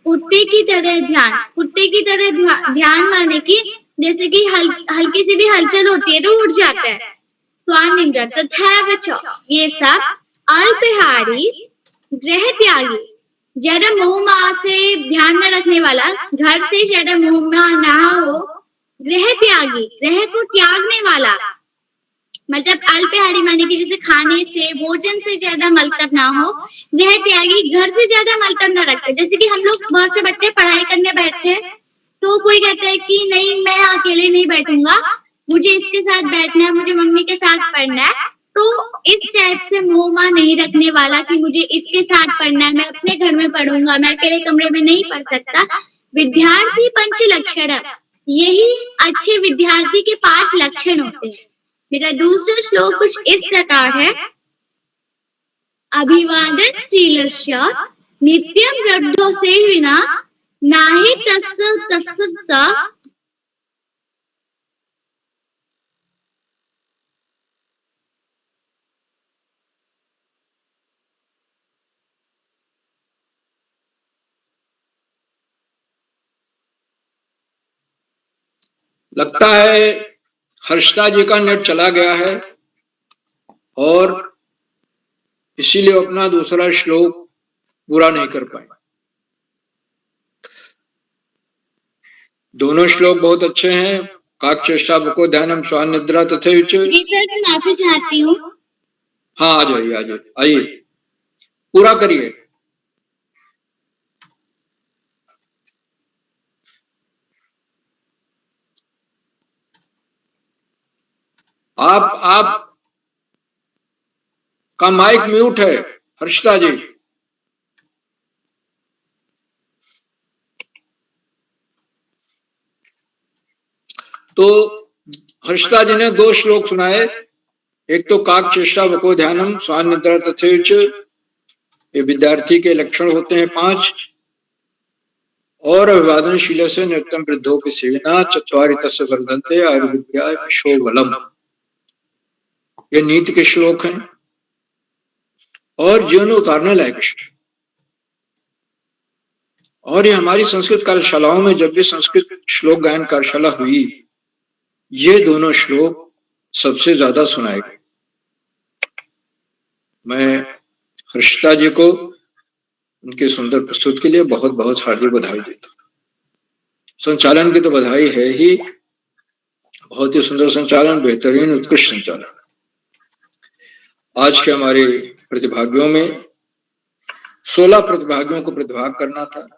कुत्ते की तरह ध्यान, कुत्ते की तरह ध्यान माने कि जैसे कि हल्की सी भी हलचल होती है तो उठ जाता है। स्वान निंदा तथैव च, ये सब अल्पाहारी गृह त्यागी, ज्यादा मोह माया से ध्यान न रखने वाला, घर से ज्यादा मोह माया ना हो। गृह त्यागी, गृह को त्यागने वाला, मतलब अल्पाहारी माने कि जैसे खाने से, भोजन से ज्यादा मलतब ना हो। गृह त्यागी, घर से ज्यादा मलतब ना रखते। जैसे कि हम लोग बहुत से बच्चे पढ़ाई करने बैठते हैं तो कोई कहता है कि नहीं मैं अकेले नहीं बैठूंगा, मुझे इसके साथ बैठना है, मुझे मम्मी के साथ पढ़ना है। तो इस टाइप से मोह माया नहीं रखने वाला कि मुझे इसके साथ पढ़ना है, मैं अपने घर में पढ़ूंगा, मैं अकेले कमरे में नहीं पढ़ सकता। विद्यार्थी पंच लक्षण, यही अच्छे विद्यार्थी के 5 लक्षण होते हैं। मेरा दूसरा श्लोक कुछ इस प्रकार है। अभिवादन शीलस्य नित्यम वृद्धो सेविना नाहि तस्य स। लगता है हर्षिता जी का नेट चला गया है और इसीलिए अपना दूसरा श्लोक पूरा नहीं कर पाए। दोनों श्लोक बहुत अच्छे हैं। काकचेष्टा बको ध्यानम स्वान निद्रा तथैव च। जी सर, मैं माफी चाहती हूँ। हाँ, आ जाइए, आ जाइए, आइए, पूरा करिए। आप का माइक म्यूट है हर्षिता जी। तो हर्षिता जी ने 2 श्लोक सुनाए। एक तो काकचेष्टा बको ध्यानम स्वान निद्रा तथैव च, ये विद्यार्थी के लक्षण होते हैं 5। और अभिवादनशील से नित्यम वृद्धों की सेवना चत्वारि तस्य वर्धन्ते आयुर्विद्या यशोबलम, ये नीति के श्लोक हैं और जीवन उतारने लायक। और ये हमारी संस्कृत कार्यशालाओं में जब भी संस्कृत श्लोक गायन कार्यशाला हुई, ये दोनों श्लोक सबसे ज्यादा सुनाए गए। मैं हर्षिता जी को उनके सुंदर प्रस्तुत के लिए बहुत बहुत हार्दिक बधाई देता हूँ। संचालन की तो बधाई है ही, बहुत ही सुंदर संचालन, बेहतरीन उत्कृष्ट संचालन। आज के हमारे प्रतिभागियों में 16 प्रतिभागियों को प्रतिभाग करना था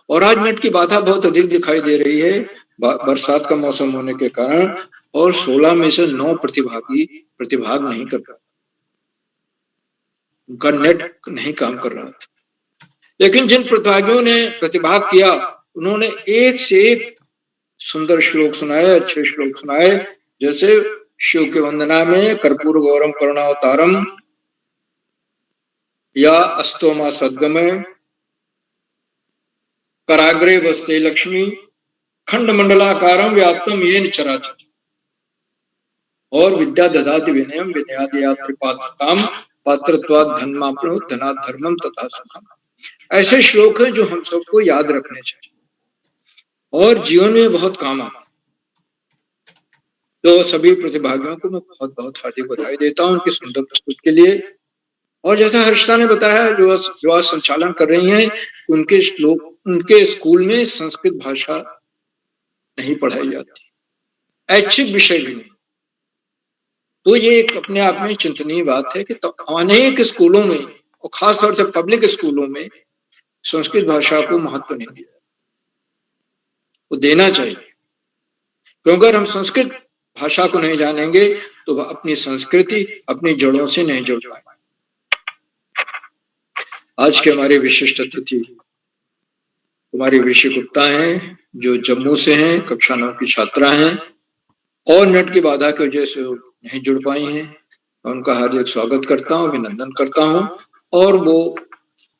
और आज नेट की बाधा बहुत अधिक दिखाई दे रही है बरसात का मौसम होने के कारण, और 16 में से 9 प्रतिभागी प्रतिभाग नहीं कर पाए, उनका नेट नहीं काम कर रहा था। लेकिन जिन प्रतिभागियों ने प्रतिभाग किया उन्होंने एक से एक सुंदर श्लोक सुनाए, अच्छे श्लोक सुनाए, जैसे शिव के वंदना में कर्पूर गौरम करुणावतारम या अस्तोमा सद्गमय, कराग्रे वस्ते लक्ष्मी, खंड मंडलाकारम व्याप्तम येन चराचर, और विद्या ददाति विनयम विनयादयात्र पात्रताम पात्रत्वात् धनमाप्नो धनात् धर्मम तथा सुखम। ऐसे श्लोक हैं जो हम सबको याद रखने चाहिए और जीवन में बहुत काम आते। तो सभी प्रतिभागियों को मैं बहुत बहुत हार्दिक बधाई देता हूं उनकी सुंदर प्रस्तुति के लिए। और जैसा हर्षिता ने बताया, जो आज संचालन कर रही हैं, उनके स्कूल में संस्कृत भाषा नहीं पढ़ाई जाती, ऐच्छिक विषय भी नहीं। तो ये एक अपने आप में चिंतनीय बात है कि अनेक स्कूलों में और खासतौर से पब्लिक स्कूलों में संस्कृत भाषा को महत्व नहीं दिया, वो देना चाहिए, क्योंकि अगर हम संस्कृत भाषा को नहीं जानेंगे तो अपनी संस्कृति, अपनी जड़ों से नहीं जुड़ पाएंगे। आज के हमारे विशिष्ट अतिथि कुमारी विशी गुप्ता हैं, जो जम्मू से हैं, कक्षा 9 की छात्रा हैं और नेट की बाधा की वजह से नहीं जुड़ पाई हैं। मैं उनका हार्दिक स्वागत करता हूं, अभिनंदन करता हूं और वो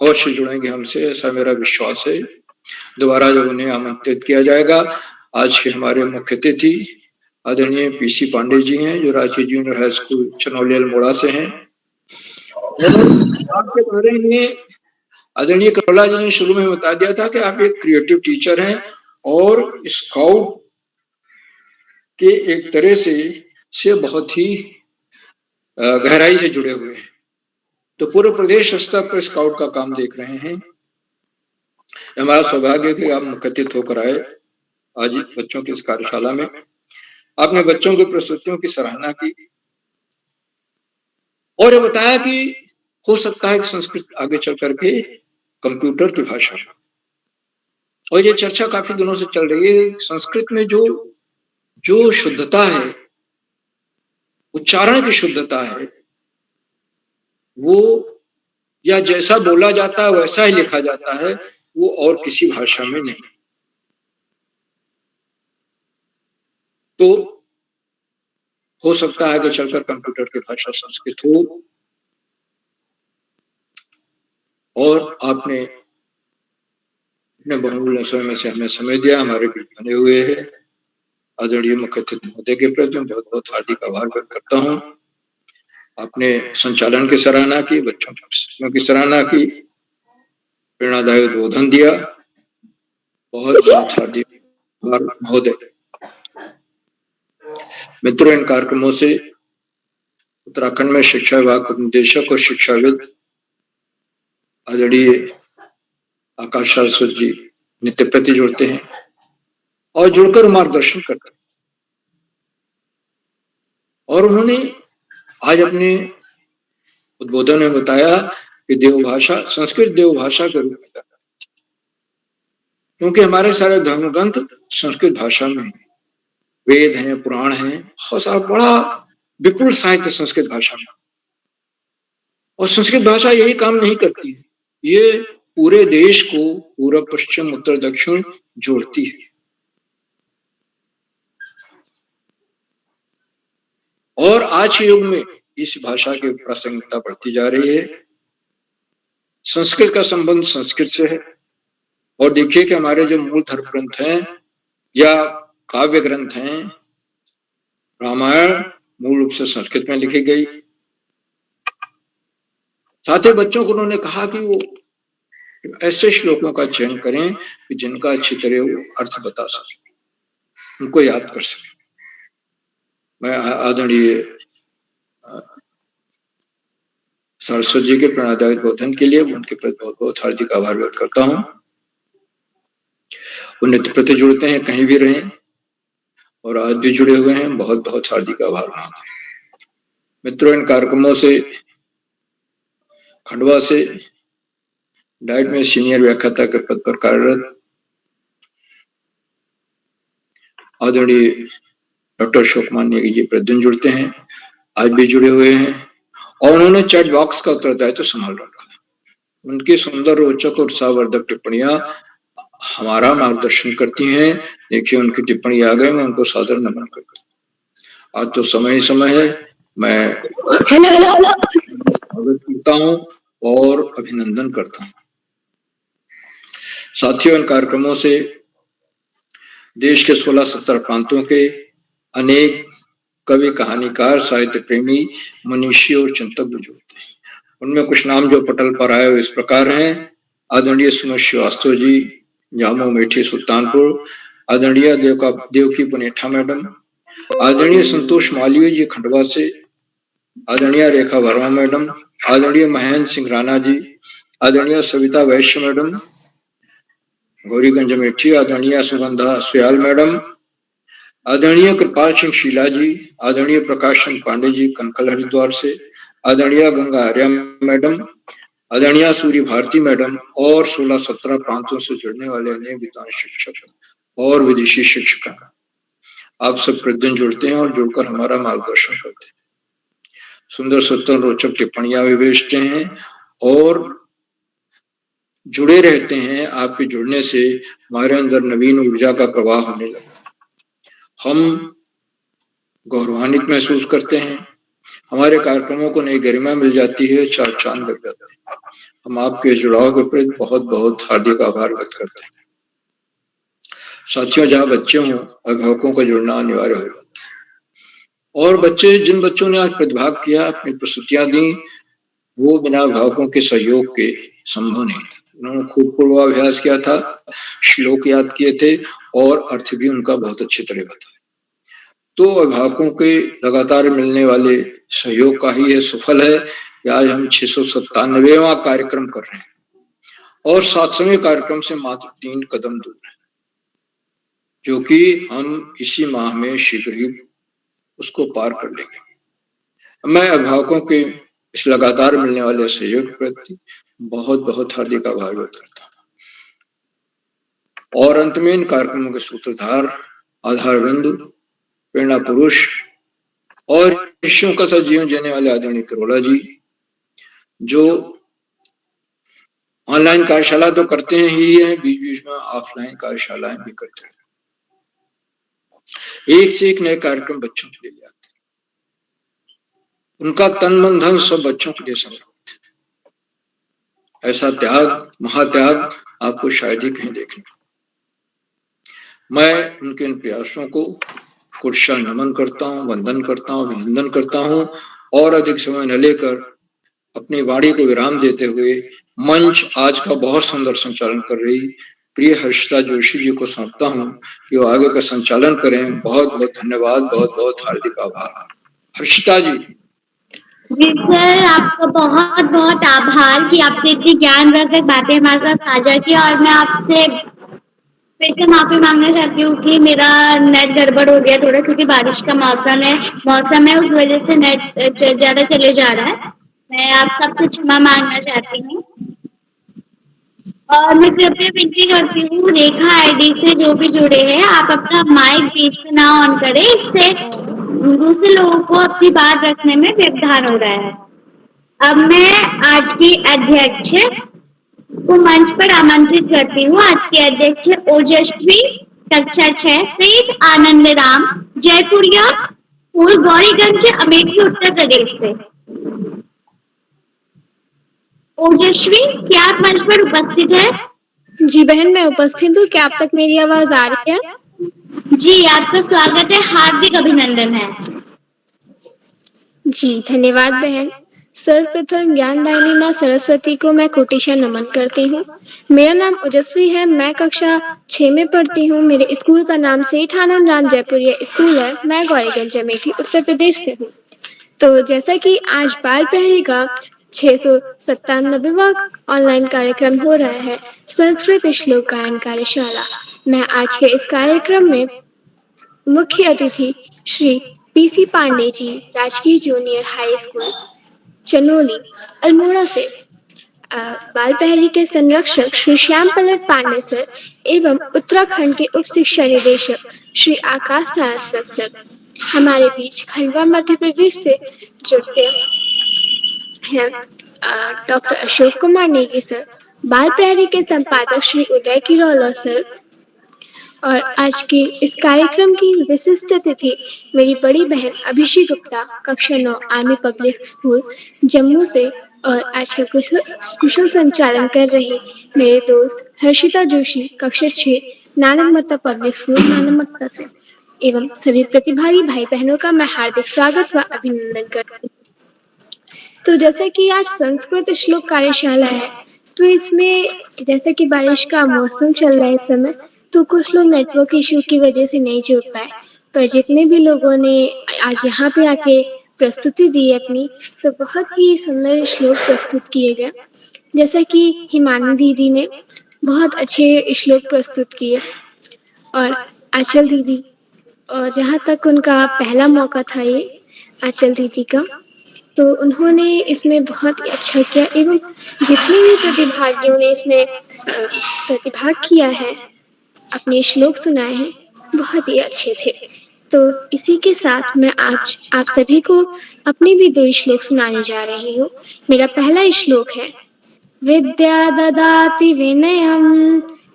अवश्य जुड़ेंगे हमसे, ऐसा मेरा विश्वास है। दोबारा जब उन्हें आमंत्रित किया जाएगा। आज के हमारे मुख्य अतिथि आदरणीय पीसी पांडे जी हैं, जो राजकीय junior high school Chanauli Almora से हैं। आपके बारे में आदरणीय करोला जी ने शुरू में बता दिया था कि आप एक क्रिएटिव टीचर हैं और स्काउट के एक तरह से बहुत ही गहराई से जुड़े हुए हैं। तो पूरे प्रदेश स्तर पर स्काउट का काम देख रहे हैं। हमारा सौभाग्य कि आप मुख्य अतिथि होकर आए आज बच्चों की इस कार्यशाला में। आपने बच्चों की प्रस्तुतियों की सराहना की और ये बताया कि हो सकता है कि संस्कृत आगे चल करके कंप्यूटर की भाषा, और ये चर्चा काफी दिनों से चल रही है। संस्कृत में जो शुद्धता है, उच्चारण की शुद्धता है, वो या जैसा बोला जाता है वैसा ही लिखा जाता है, वो और किसी भाषा में नहीं। तो हो सकता है कि चलकर कंप्यूटर की भाषा संस्कृत हो। और आपने अपने बहुमूल्य समय में से हमें समय दिया, हमारे बीच बने हुए हैं। आदरणीय मुख्य अतिथि महोदय के प्रति बहुत बहुत हार्दिक आभार व्यक्त करता हूँ। आपने संचालन की सराहना की, बच्चों की सराहना की, प्रेरणादायी उद्बोधन दिया, बहुत बहुत हार्दिक आभार महोदय। मित्रों, इन कार्यक्रमों से उत्तराखंड में शिक्षा विभाग के निदेशक और शिक्षाविद आदरणीय आकाश सरस्वत जी नित्य प्रति जुड़ते हैं और जुड़कर मार्गदर्शन करते हैं। और उन्होंने आज अपने उद्बोधन में बताया कि देवभाषा, संस्कृत देवभाषा के रूप में, क्योंकि हमारे सारे धर्म ग्रंथ संस्कृत भाषा में हैं, वेद हैं, पुराण हैं, बहुत सारा बड़ा विपुल साहित्य संस्कृत भाषा में। और संस्कृत भाषा यही काम नहीं करती है, ये पूरे देश को पूर्व पश्चिम उत्तर दक्षिण जोड़ती है। और आज के युग में इस भाषा की प्रासंगिकता बढ़ती जा रही है। संस्कृत का संबंध संस्कृत से है। और देखिए कि हमारे जो मूल धर्म ग्रंथ हैं या काव्य ग्रंथ हैं, रामायण मूल रूप से संस्कृत में लिखी गई। साथ ही बच्चों को उन्होंने कहा कि वो ऐसे श्लोकों का चयन करें कि जिनका अच्छी तरह वो अर्थ बता सके, उनको याद कर सके। मैं आदरणीय सरस्वती जी के प्रेरणादायक बोधन के लिए उनके प्रति बहुत बहुत हार्दिक आभार व्यक्त करता हूं। वो नित्य प्रति जुड़ते हैं, कहीं भी रहें, और आज भी जुड़े हुए हैं। बहुत बहुत हार्दिक आभार मानते हैं। मित्रों, इन कार्यक्रमों से खंडवा से डाइट में सीनियर व्याख्याता के पद पर कार्यरत आदरणीय डॉक्टर अशोक मान्य जी प्रतिदिन जुड़ते हैं, आज भी जुड़े हुए हैं, और उन्होंने चैट बॉक्स का उत्तरदायित्व तो संभाल रखा है। उनकी सुंदर, रोचक और उत्साहवर्धक टिप्पणियां हमारा मार्गदर्शन करती हैं। देखिए, उनकी टिप्पणी आ गई, मैं उनको सादर नमन करता हूँ। आज तो समय ही समय है, मैं स्वागत करता हूँ और अभिनंदन करता हूँ। साथियों, इन कार्यक्रमों से देश के 16-17 प्रांतों के अनेक कवि, कहानीकार, साहित्य प्रेमी, मनीषी और चिंतक भी जुड़ते हैं। उनमें कुछ नाम जो पटल पर आए इस प्रकार हैं: आदरणीय सुमित श्रीवास्तव जी, जामो मेठी सुल्तानपुर, आदरणीय देवकी पुनेठा मैडम, आदरणीय संतोष मालवीय जी खंडवा से, आदरणीय रेखा वर्मा मैडम, आदरणीय महेंद्र सिंह राणा जी, आदरणीय सविता वैश्य मैडम गौरीगंज मेठी, आदरणीय सुगंधा सुयाल मैडम, आदरणीय कृपाल सिंह शीला जी, आदरणीय प्रकाश चंद पांडे जी कनकल हरिद्वार से, आदरणीय गंगा आर्या मैडम, आदरणीय सूर्य भारती मैडम, और 16-17 प्रांतों से जुड़ने वाले अनेक विद्वान शिक्षक और विदेशी शिक्षक, आप सब प्रतिदिन जुड़ते हैं और जुड़कर हमारा मार्गदर्शन करते हैं। सुंदर, सत्तर, रोचक टिप्पणियां भी भेजते हैं और जुड़े रहते हैं। आपके जुड़ने से हमारे अंदर नवीन ऊर्जा का प्रवाह होने लगता है, हम गौरवान्वित महसूस करते हैं, हमारे कार्यक्रमों को नई गरिमा मिल जाती है, चार चांद लग जाते हैं। हम आपके जुड़ाव के प्रति बहुत बहुत हार्दिक आभार व्यक्त करते हैं। साथियों, जहाँ बच्चे हों, अभिभावकों का जुड़ना अनिवार्य हो जाता है, और जिन बच्चों ने आज प्रतिभाग किया, अपनी प्रस्तुतियां दी, वो बिना अभिभावकों के सहयोग के संभव नहीं था। उन्होंने खूब पूर्वाभ्यास किया था, श्लोक याद किए थे और अर्थ भी उनका बहुत अच्छी तरह बताया। तो अभिभावकों के लगातार मिलने वाले सहयोग का ही यह सफल है कि आज हम 697वां कार्यक्रम कर रहे हैं और 700वें कार्यक्रम से मात्र 3 कदम दूर है, जो कि हम इसी माह में शीघ्र ही उसको पार कर लेंगे। मैं अभिभावकों के इस लगातार मिलने वाले सहयोग के प्रति बहुत बहुत हार्दिक आभार व्यक्त करता हूँ। और अंत में इन कार्यक्रमों के सूत्रधार, आधार बिंदु, प्रेरणा पुरुष और शिष्यों का साथ जीवन जीने वाले आदरणीय करोड़ा जी, जो ऑनलाइन कार्यशाला तो करते हैं ही है, बीच बीच में ऑफलाइन कार्यशालाएं भी करते हैं। एक से एक नए कार्यक्रम बच्चों के लिए आते हैं, उनका तन मन धन सब बच्चों के लिए समर्पित है। ऐसा त्याग, महात्याग आपको शायद ही कहीं देखने को। मैं उनके इन प्रयासों को कुर्शा नमन करता हूँ, वंदन करता हूँ, अभिनंदन करता हूँ, और अधिक समय न लेकर अपनी वाणी को विराम देते हुए मंच आज का बहुत सुंदर संचालन कर रही प्रिय हर्षिता जोशी जी को सौंपता हूँ कि वो आगे का संचालन करें। बहुत बहुत धन्यवाद, बहुत बहुत हार्दिक आभार। हर्षिता जी। जी सर, आपका बहुत बहुत आभार कि आपने इतनी ज्ञानवर्धक बातें हमारे साथ साझा की। और मैं आपसे फिर से माफी मांगना चाहती हूँ कि मेरा नेट गड़बड़ हो गया थोड़ा, क्योंकि बारिश का मौसम है, उस वजह से नेट ज्यादा चले जा रहा है। मैं आप सबसे क्षमा मांगना चाहती हूँ और मैं कृपया विनती करती हूँ, रेखा आईडी से जो भी जुड़े हैं, आप अपना माइक बीच से ना ऑन करें, इससे दूसरे लोगों को अपनी बात रखने में व्यवधान हो रहा है। अब मैं आज की अध्यक्ष को मंच पर आमंत्रित करती हूँ। आज के अध्यक्ष ओजस्वी, कक्षा 6, सईद आनंद राम, जयपुरिया स्कूल, गौरीगंज, अमेठी, उत्तर प्रदेश से। ओजस्वी, क्या आप मंच पर उपस्थित हैं? जी बहन, मैं उपस्थित हूँ। क्या आप तक मेरी आवाज आ रही है? जी, आपका स्वागत है, हार्दिक अभिनंदन है। जी धन्यवाद बहन। सर्वप्रथम ज्ञानदायिनी माँ सरस्वती को मैं कोटिशा नमन करती हूँ। मेरा नाम ओजस्वी है, मैं कक्षा 6 में पढ़ती हूँ। मेरे स्कूल का नाम सेठ आनंद राम जयपुरिया स्कूल है। मैं गौरीगंज अमेठी उत्तर प्रदेश से हूँ। तो जैसा कि आज बाल प्रहरी का 697वां ऑनलाइन कार्यक्रम हो रहा है, संस्कृत श्लोक गायन कार्यशाला, मैं आज के इस कार्यक्रम में मुख्य अतिथि श्री पीसी पांडे जी, राजकीय junior high school Chanoli Almora से बाल पहरी के संरक्षक श्री श्याम पल्लव पांडे सर एवं उत्तराखंड के उप शिक्षा निदेशक श्री आकाश सारस्वत सर हमारे बीच खंडवा मध्य प्रदेश से जुड़ते हैं। डॉक्टर अशोक कुमार नेगी सर, बाल प्रहरी के संपादक श्री उदय किरोला सर और आज के इस कार्यक्रम की विशिष्ट अतिथि मेरी बड़ी बहन अभिषेक गुप्ता, कक्षा 9 आर्मी पब्लिक स्कूल जम्मू से और आज का कुशल संचालन कर रही मेरे दोस्त हर्षिता जोशी, कक्षा 6 नानक मत्ता पब्लिक स्कूल नानक मत्ता से एवं सभी प्रतिभागी भाई बहनों का मैं हार्दिक स्वागत व अभिनंदन करती हूँ। तो जैसे कि आज संस्कृत श्लोक कार्यशाला है, तो इसमें जैसे कि बारिश का मौसम चल रहा है इस समय, तो कुछ लोग नेटवर्क इशू की वजह से नहीं जुड़ पाए, पर जितने भी लोगों ने आज यहाँ पे आके प्रस्तुति दी अपनी, तो बहुत ही सुंदर श्लोक प्रस्तुत किए गए। जैसा कि हिमानी दीदी ने बहुत अच्छे श्लोक प्रस्तुत किए और आंचल दीदी, और जहाँ तक उनका पहला मौका था ये आंचल दीदी का, तो उन्होंने इसमें बहुत ही अच्छा किया एवं जितने भी प्रतिभागियों ने इसमें प्रतिभाग किया है, अपने श्लोक सुनाए हैं, बहुत ही अच्छे थे। तो इसी के साथ मैं आज आप सभी को अपने भी 2 श्लोक सुनाने जा रही हूँ। मेरा पहला श्लोक है, विद्या ददाति विनयम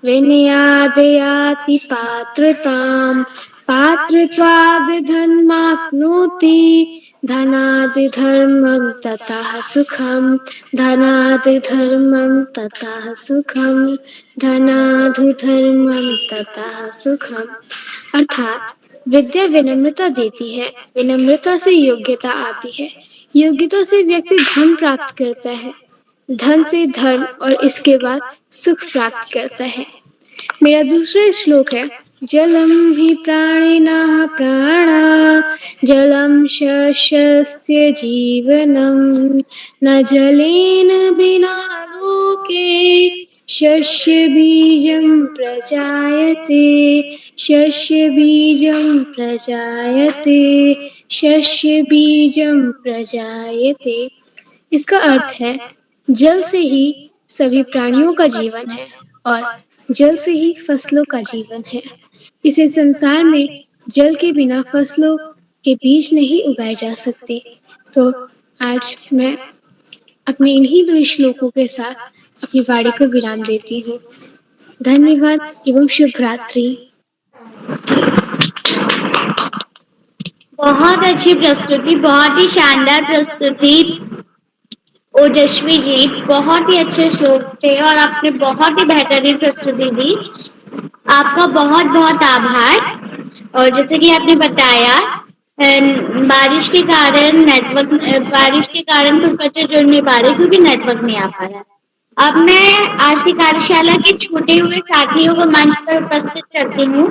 विनयादयाति पात्रताम पात्रत्वाद धर्माप्नोति धनाद धर्मं ततः सुखम धनाद धर्मं ततः सुखम धनाद धर्मं ततः सुखम। अर्थात विद्या विनम्रता देती है, विनम्रता से योग्यता आती है, योग्यता से व्यक्ति धन प्राप्त करता है, धन से धर्म और इसके बाद सुख प्राप्त करता है। मेरा दूसरा श्लोक है, जलम हि प्राणिनः प्राणा जलम शस्यस्य जीवनम न जलेन बिना लोके शस्य बीजं प्रजायते शस्य बीजं प्रजायते शस्य बीजं प्रजायते। इसका अर्थ है, जल से ही सभी प्राणियों का जीवन है और जल से ही फसलों का जीवन है। इसे संसार में जल के बिना फसलों के बीज नहीं उगाए जा सकते। तो आज मैं अपने इन्हीं 2 श्लोकों के साथ अपनी वाणी को विराम देती हूँ। धन्यवाद एवं शुभ रात्रि। बहुत अच्छी प्रस्तुति, बहुत ही शानदार प्रस्तुति ओजस्वी जी, बहुत ही अच्छे श्लोक थे और आपने बहुत ही बेहतरीन प्रस्तुति दी। आपका बहुत बहुत आभार। और जैसे कि आपने बताया, बारिश के कारण कुछ बच्चे जुड़ नहीं पा रहे क्योंकि नेटवर्क नहीं आ पा रहा है। अब मैं आज की कार्यशाला के छूटे हुए साथियों को मंच पर उपस्थित करती हूँ।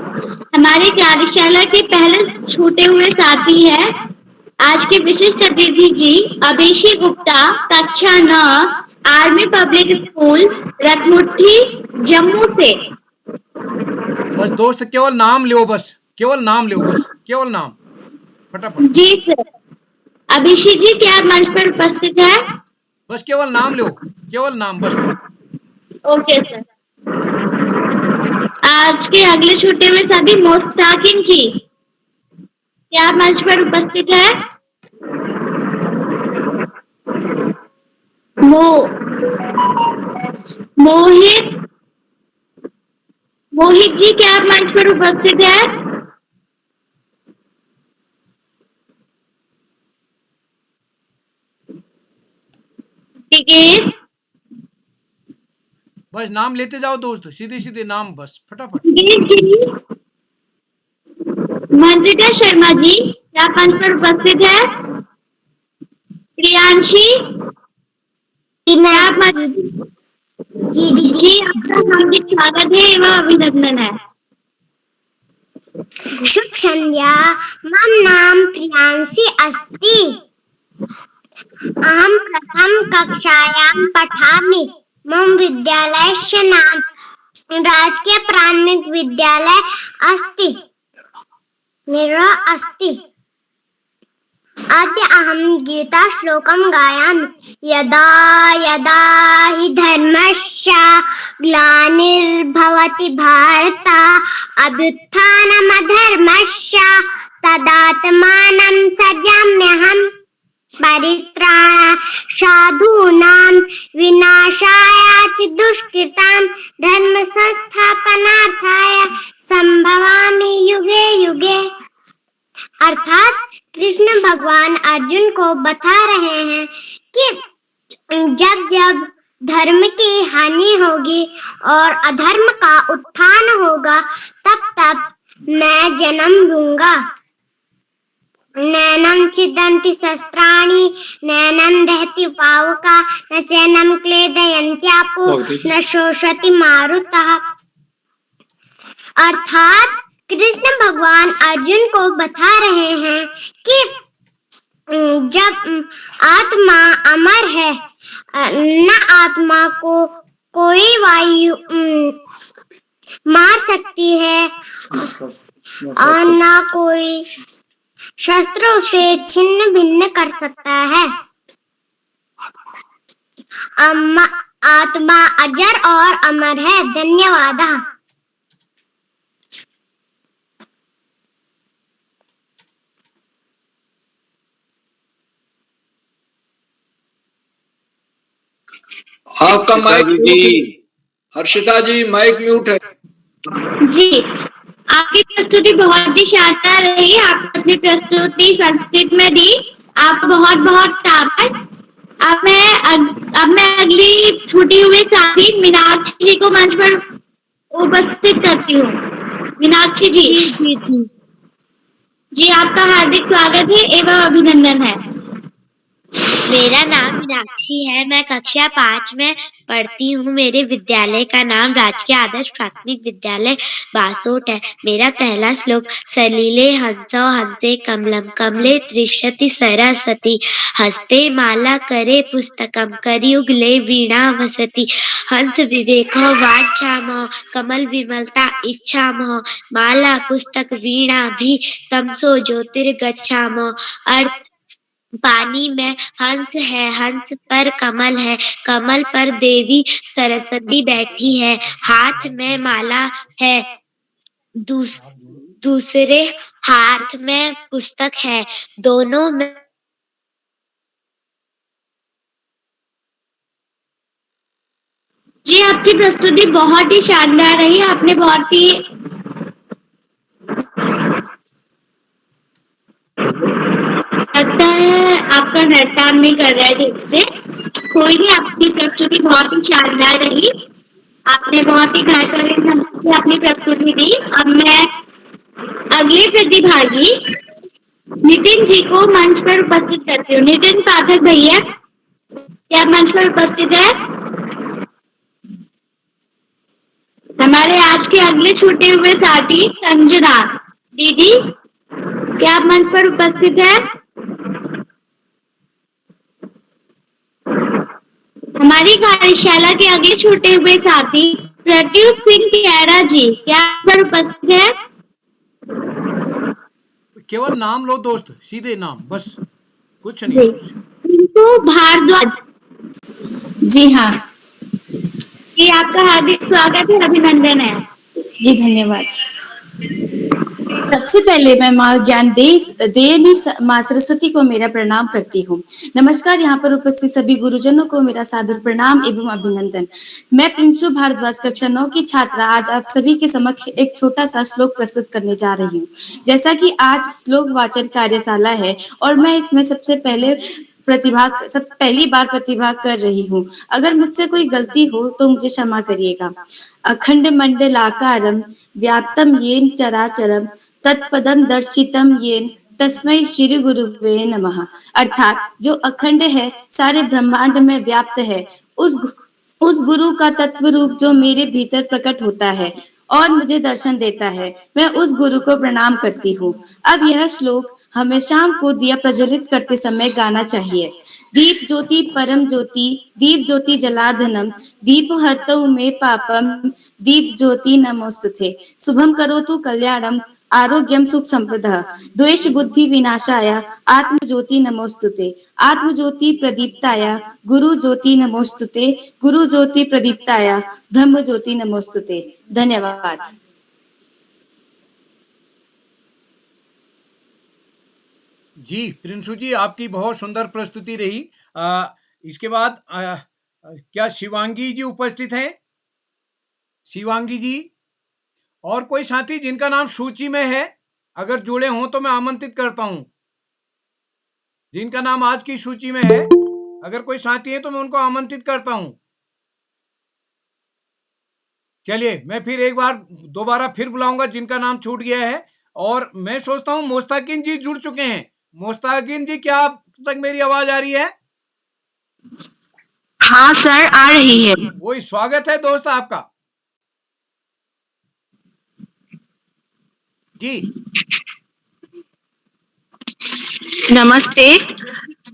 हमारी कार्यशाला के पहले छूटे हुए साथी है आज के विशिष्ट अतिथि जी अभिषेक गुप्ता, कक्षा 9 आर्मी पब्लिक स्कूल रतमुट्ठी जम्मू से। बस दोस्त केवल नाम लो, बस केवल नाम लो, बस केवल नाम फटाफट। जी सर। अभिषेक जी क्या आप मंच पर उपस्थित है? बस केवल नाम लो, केवल नाम बस। Okay sir. आज के अगले छूटे हुए सभी मोस्ताकिन जी, क्या आप मंच पर उपस्थित है? मोहित जी, क्या आप मंच पर उपस्थित है? टिकेत, बस नाम लेते जाओ दोस्त, सीधे सीधे नाम बस फटाफट। मंत्रिका शर्मा जी, क्या आप मंच पर उपस्थित है? प्रियांशी जी, आपका हार्दिक स्वागत है एवं अभिनंदन है। शुभ संध्या, मम नाम प्रियांशी अस्ति। अहं प्रथम कक्षायां पठामि। मम विद्यालयस्य नाम राजकीय प्राथमिक विद्यालय अस्ति। अद्य अहं गीता श्लोकं गायामि। यदा यदा हि धर्मस्य ग्लानिर्भवति भारत अभ्युत्थानमधर्मस्य तदात्मानं सृजाम्यहम्। परित्राणाय साधूनां विनाशाय च दुष्कृतां धर्म संस्थापनार्थाय संभवामि युगे युगे। अर्थात कृष्ण भगवान अर्जुन को बता रहे हैं कि जब जब धर्म की हानि होगी और अधर्म का उत्थान होगा तब तब मैं जन्म लूंगा। नैनं छिदन्ति शस्त्राणि नैनं दहति पावका न चैनं क्लेदयन्त्यापो न शोषति मारुतः। अर्थात कृष्ण भगवान अर्जुन को बता रहे हैं कि जब आत्मा अमर है न आत्मा को कोई वायु मार सकती है और न कोई शस्त्र उसे छिन्न भिन्न कर सकता है। आत्मा अजर और अमर है। धन्यवाद। आपका माइक हर्षिता जी माइक म्यूट है। जी, आपकी प्रस्तुति बहुत ही शानदार रही। आपने अपनी प्रस्तुति संस्कृत में दी। आपको बहुत बहुत शाबाश। अब मैं अगली छूटी हुई साथी मीनाक्षी जी को मंच पर उपस्थित करती हूँ। मीनाक्षी जी। जी, आपका हार्दिक स्वागत है एवं अभिनंदन है। मेरा नाम मीनाक्षी है। मैं कक्षा 5 में पढ़ती हूँ। मेरे विद्यालय का नाम राजकीय आदर्श प्राथमिक विद्यालय बासोट है। मेरा पहला श्लोक सलिले हंसो हंसे कमलम कमले त्रिशति सरस्वती हस्ते माला करे पुस्तकम करियुगले वीणा वसति हंस विवेको वाञ्छामो कमल विमलता इच्छामो माला पुस्तक वीणा भी तमसो ज्योतिर्गच्छामो। अर्थ पानी में हंस है, हंस पर कमल है, कमल पर देवी सरस्वती बैठी है, हाथ में माला है, दूसरे हाथ में पुस्तक है, दोनों में जी, आपकी प्रस्तुति बहुत ही शानदार रही। आपने बहुत ही लगता है आपका नेट काम नहीं कर रहा है ठीक से। कोई नहीं, आपकी प्रस्तुति बहुत ही शानदार रही। आपने बहुत ही बेहतरीन ढंग से अपनी प्रस्तुति दी। अब मैं अगले प्रतिभागी नितिन जी को मंच पर उपस्थित करती हूँ। नितिन पाठक भैया, क्या आप मंच पर उपस्थित है? हमारे आज के अगले छूटे हुए साथी संजना दीदी, क्या आप मंच पर उपस्थित है? हमारी कार्यशाला के अगले छूटे हुए साथी प्रत्युष सिंह खैरा जी, क्या आप पर उपस्थित है? केवल नाम लो दोस्त, सीधे नाम, बस कुछ नहीं। भारद्वाज जी हाँ जी, आपका हार्दिक स्वागत है, अभिनंदन है। जी धन्यवाद। सबसे पहले मैं माँ ज्ञानदेयनी माँ सरस्वती को मेरा प्रणाम करती हूँ। नमस्कार, यहाँ पर उपस्थित सभी गुरुजनों को मेरा सादर प्रणाम एवं अभिनंदन। मैं प्रिंसु भारद्वाज कक्षा 9 की छात्रा आज आप सभी के समक्ष एक छोटा सा श्लोक प्रस्तुत करने जा रही हूँ। जैसा कि आज श्लोक वाचन कार्यशाला है और मैं इसमें सबसे पहली बार प्रतिभाग कर रही हूँ। अगर मुझसे कोई गलती हो तो मुझे क्षमा करिएगा। अखंड मंडलाकारं व्याप्तं येन चराचरं तत्पदम दर्शितम येन तस्मै श्री गुरुवे नमः। अर्थात जो अखंड है, सारे ब्रह्मांड में व्याप्त है, उस गुरु का तत्व रूप जो मेरे भीतर प्रकट होता है और मुझे दर्शन देता है, मैं उस गुरु को प्रणाम करती हूँ। अब यह श्लोक हमें शाम को दिया प्रज्वलित करते समय गाना चाहिए। दीप ज्योति परम ज्योति, दीप ज्योति जलार्दनम, दीप हर्तौ मे पापम, दीप ज्योति नमोस्तुते। शुभम करोतु कल्याणम, आरोग्यम सुख संपदा, द्वेष बुद्धि विनाशाय, आत्म ज्योति नमोस्तुते। आत्म ज्योति प्रदीप्ताय, गुरु ज्योति नमोस्तुते, गुरु ज्योति प्रदीप्ताय, ब्रह्म ज्योति नमोस्तुते। धन्यवाद। जी प्रिंसू जी, आपकी बहुत सुंदर प्रस्तुति रही। इसके बाद क्या शिवांगी जी उपस्थित हैं? शिवांगी जी और कोई साथी जिनका नाम सूची में है, अगर जुड़े हों तो मैं आमंत्रित करता हूं। जिनका नाम आज की सूची में है, अगर कोई साथी है तो मैं उनको आमंत्रित करता हूं। चलिए, मैं फिर एक बार दोबारा फिर बुलाऊंगा जिनका नाम छूट गया है। और मैं सोचता हूं मोस्ताकिन जी जुड़ चुके हैं। मोस्ताकिन जी, क्या आप तक मेरी आवाज आ रही है? हाँ सर, आ रही है। वही स्वागत है दोस्त आपका। जी नमस्ते।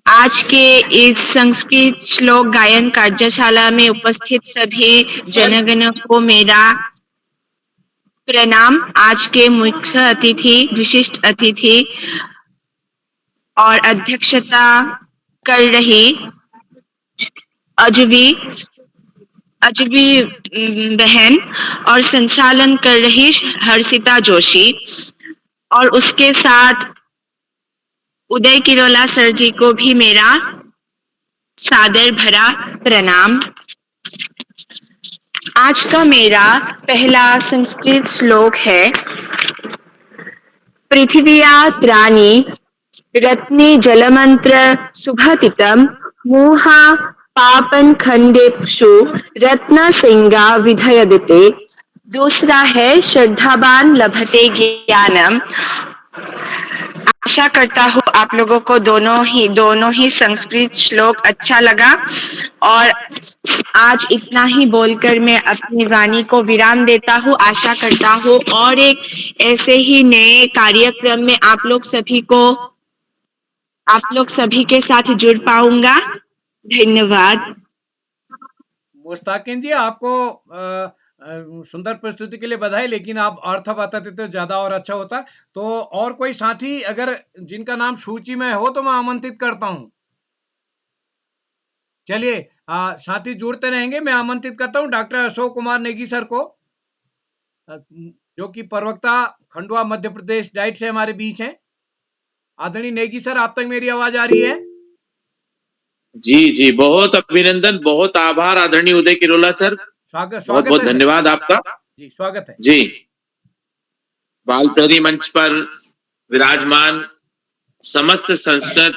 आज के इस संस्कृत श्लोक गायन कार्यशाला में उपस्थित सभी जनगणों को मेरा प्रणाम। आज के मुख्य अतिथि, विशिष्ट अतिथि और अध्यक्षता कर रही अजवी बहन और संचालन कर रही हर्षिता जोशी, और उसके साथ उदय किरोला सर जी को भी मेरा सादर भरा प्रणाम। आज का मेरा पहला संस्कृत श्लोक है। पृथिव्या त्राणी रत्ने जलमंत्र सुभतितम मोहा पापन खंडेषु रत्न सिंगा विधयदिते। दूसरा है श्रद्धावान लभते ज्ञानम। आशा करता हूँ आप लोगों को दोनों ही संस्कृत श्लोक अच्छा लगा, और आज इतना ही बोलकर मैं अपनी वाणी को विराम देता हूँ। आशा करता हूँ और एक ऐसे ही नए कार्यक्रम में आप लोग सभी के साथ जुड़ पाऊंगा। धन्यवाद। मुस्ताकिन जी, आपको सुंदर प्रस्तुति के लिए बधाई, लेकिन आप अर्थ बताते तो ज्यादा और अच्छा होता। तो और कोई साथी अगर जिनका नाम सूची में हो तो मैं आमंत्रित करता हूं। चलिए, साथी जुड़ते रहेंगे। मैं आमंत्रित करता हूं डॉक्टर अशोक कुमार नेगी सर को, जो कि प्रवक्ता खंडवा मध्य प्रदेश डाइट से हमारे बीच हैं। आदरणीय नेगी सर, आप तक मेरी आवाज आ रही है? जी जी, बहुत अभिनंदन, बहुत आभार आदरणीय उदय किरोला सर। स्वागत बहुत बहुत धन्यवाद आपका। जी, स्वागत है जी। बाल प्रहरी मंच पर विराजमान समस्त संस्कृत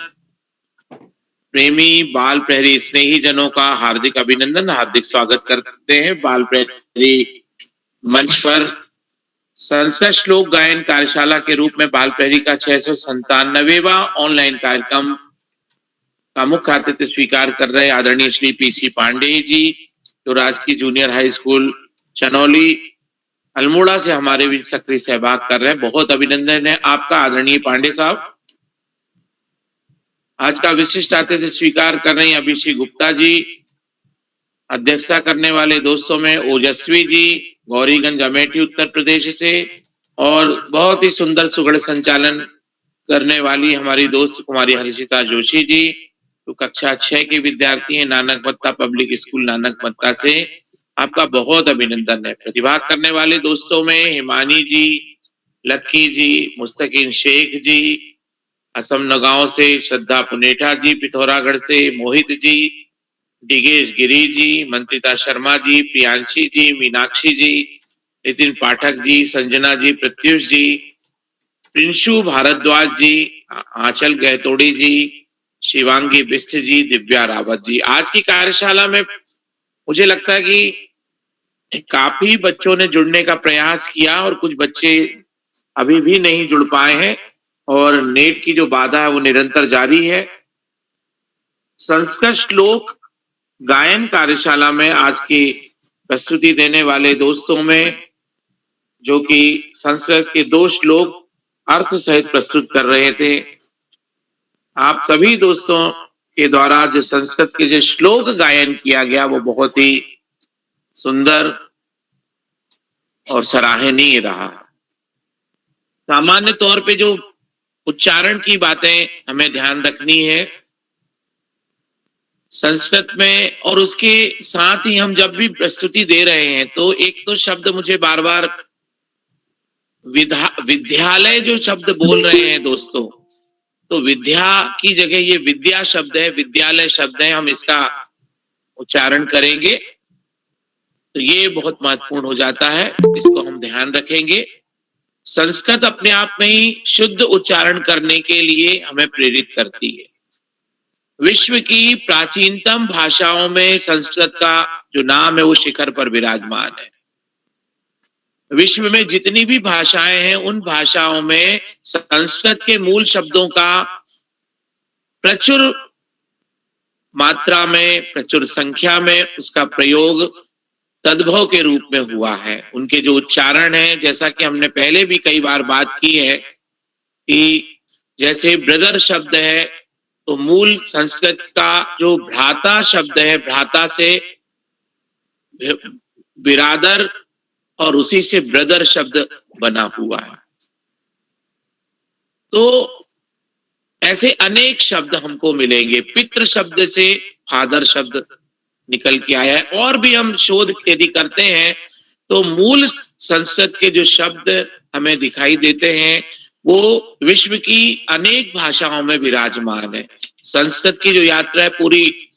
प्रेमी बाल प्रहरी स्नेही जनों का हार्दिक अभिनंदन, हार्दिक स्वागत करते हैं। बाल प्रहरी मंच पर संस्कृत श्लोक गायन कार्यशाला के रूप में बाल प्रहरी का 697वां ऑनलाइन कार्यक्रम का मुख्य अतिथि स्वीकार कर रहे आदरणीय श्री पीसी पांडे जी, जो राजकीय junior high school Chanauli Almora से हमारे बीच सक्रिय सहभाग कर रहे हैं। बहुत अभिनंदन है आपका आदरणीय पांडे साहब। आज का विशिष्ट अतिथि स्वीकार कर रही अभिषेक गुप्ता जी, अध्यक्षता करने वाले दोस्तों में ओजस्वी जी, गौरीगंज अमेठी उत्तर प्रदेश से, और बहुत ही सुंदर सुगढ़ संचालन करने वाली हमारी दोस्त कुमारी हर्षिता जोशी जी, तो कक्षा 6 के विद्यार्थी हैं नानक मत्ता पब्लिक स्कूल नानक मत्ता से। आपका बहुत अभिनंदन है। प्रतिभाग करने वाले दोस्तों में हिमानी जी, लक्की जी, मुस्तकीन शेख जी, असम नगांव से श्रद्धा पुनेठा जी, पिथौरागढ़ से मोहित जी, डिगेश गिरी जी, मंत्रिता शर्मा जी, प्रियांशी जी, मीनाक्षी जी, नितिन पाठक जी, संजना जी, प्रत्युष जी, प्रिंशु भारद्वाज जी, आंचल गहतोड़ी जी, शिवांगी बिष्ट जी, दिव्या रावत जी। आज की कार्यशाला में मुझे लगता है कि काफी बच्चों ने जुड़ने का प्रयास किया और कुछ बच्चे अभी भी नहीं जुड़ पाए हैं, और नेट की जो बाधा है वो निरंतर जारी है। संस्कृत श्लोक गायन कार्यशाला में आज की प्रस्तुति देने वाले दोस्तों में, जो कि संस्कृत के 2 श्लोक अर्थ सहित प्रस्तुत कर रहे थे, आप सभी दोस्तों के द्वारा जो संस्कृत के जो श्लोक गायन किया गया वो बहुत ही सुंदर और सराहनीय रहा। सामान्य तौर पे जो उच्चारण की बातें हमें ध्यान रखनी है संस्कृत में, और उसके साथ ही हम जब भी प्रस्तुति दे रहे हैं तो एक तो शब्द मुझे बार बार विद्यालय जो शब्द बोल रहे हैं दोस्तों, तो विद्या की जगह ये विद्या शब्द है, विद्यालय शब्द है, हम इसका उच्चारण करेंगे तो ये बहुत महत्वपूर्ण हो जाता है, इसको हम ध्यान रखेंगे। संस्कृत अपने आप में ही शुद्ध उच्चारण करने के लिए हमें प्रेरित करती है। विश्व की प्राचीनतम भाषाओं में संस्कृत का जो नाम है वो शिखर पर विराजमान है। विश्व में जितनी भी भाषाएं हैं उन भाषाओं में संस्कृत के मूल शब्दों का प्रचुर मात्रा में, प्रचुर संख्या में उसका प्रयोग तद्भव के रूप में हुआ है। उनके जो उच्चारण है, जैसा कि हमने पहले भी कई बार बात की है कि जैसे ब्रदर शब्द है तो मूल संस्कृत का जो भ्राता शब्द है, भ्राता से बिरादर और उसी से ब्रदर शब्द बना हुआ है। तो ऐसे अनेक शब्द हमको मिलेंगे। पितृ शब्द से फादर शब्द निकल के आया है। और भी हम शोध यदि करते हैं तो मूल संस्कृत के जो शब्द हमें दिखाई देते हैं वो विश्व की अनेक भाषाओं में विराजमान है। संस्कृत की जो यात्रा है पूरी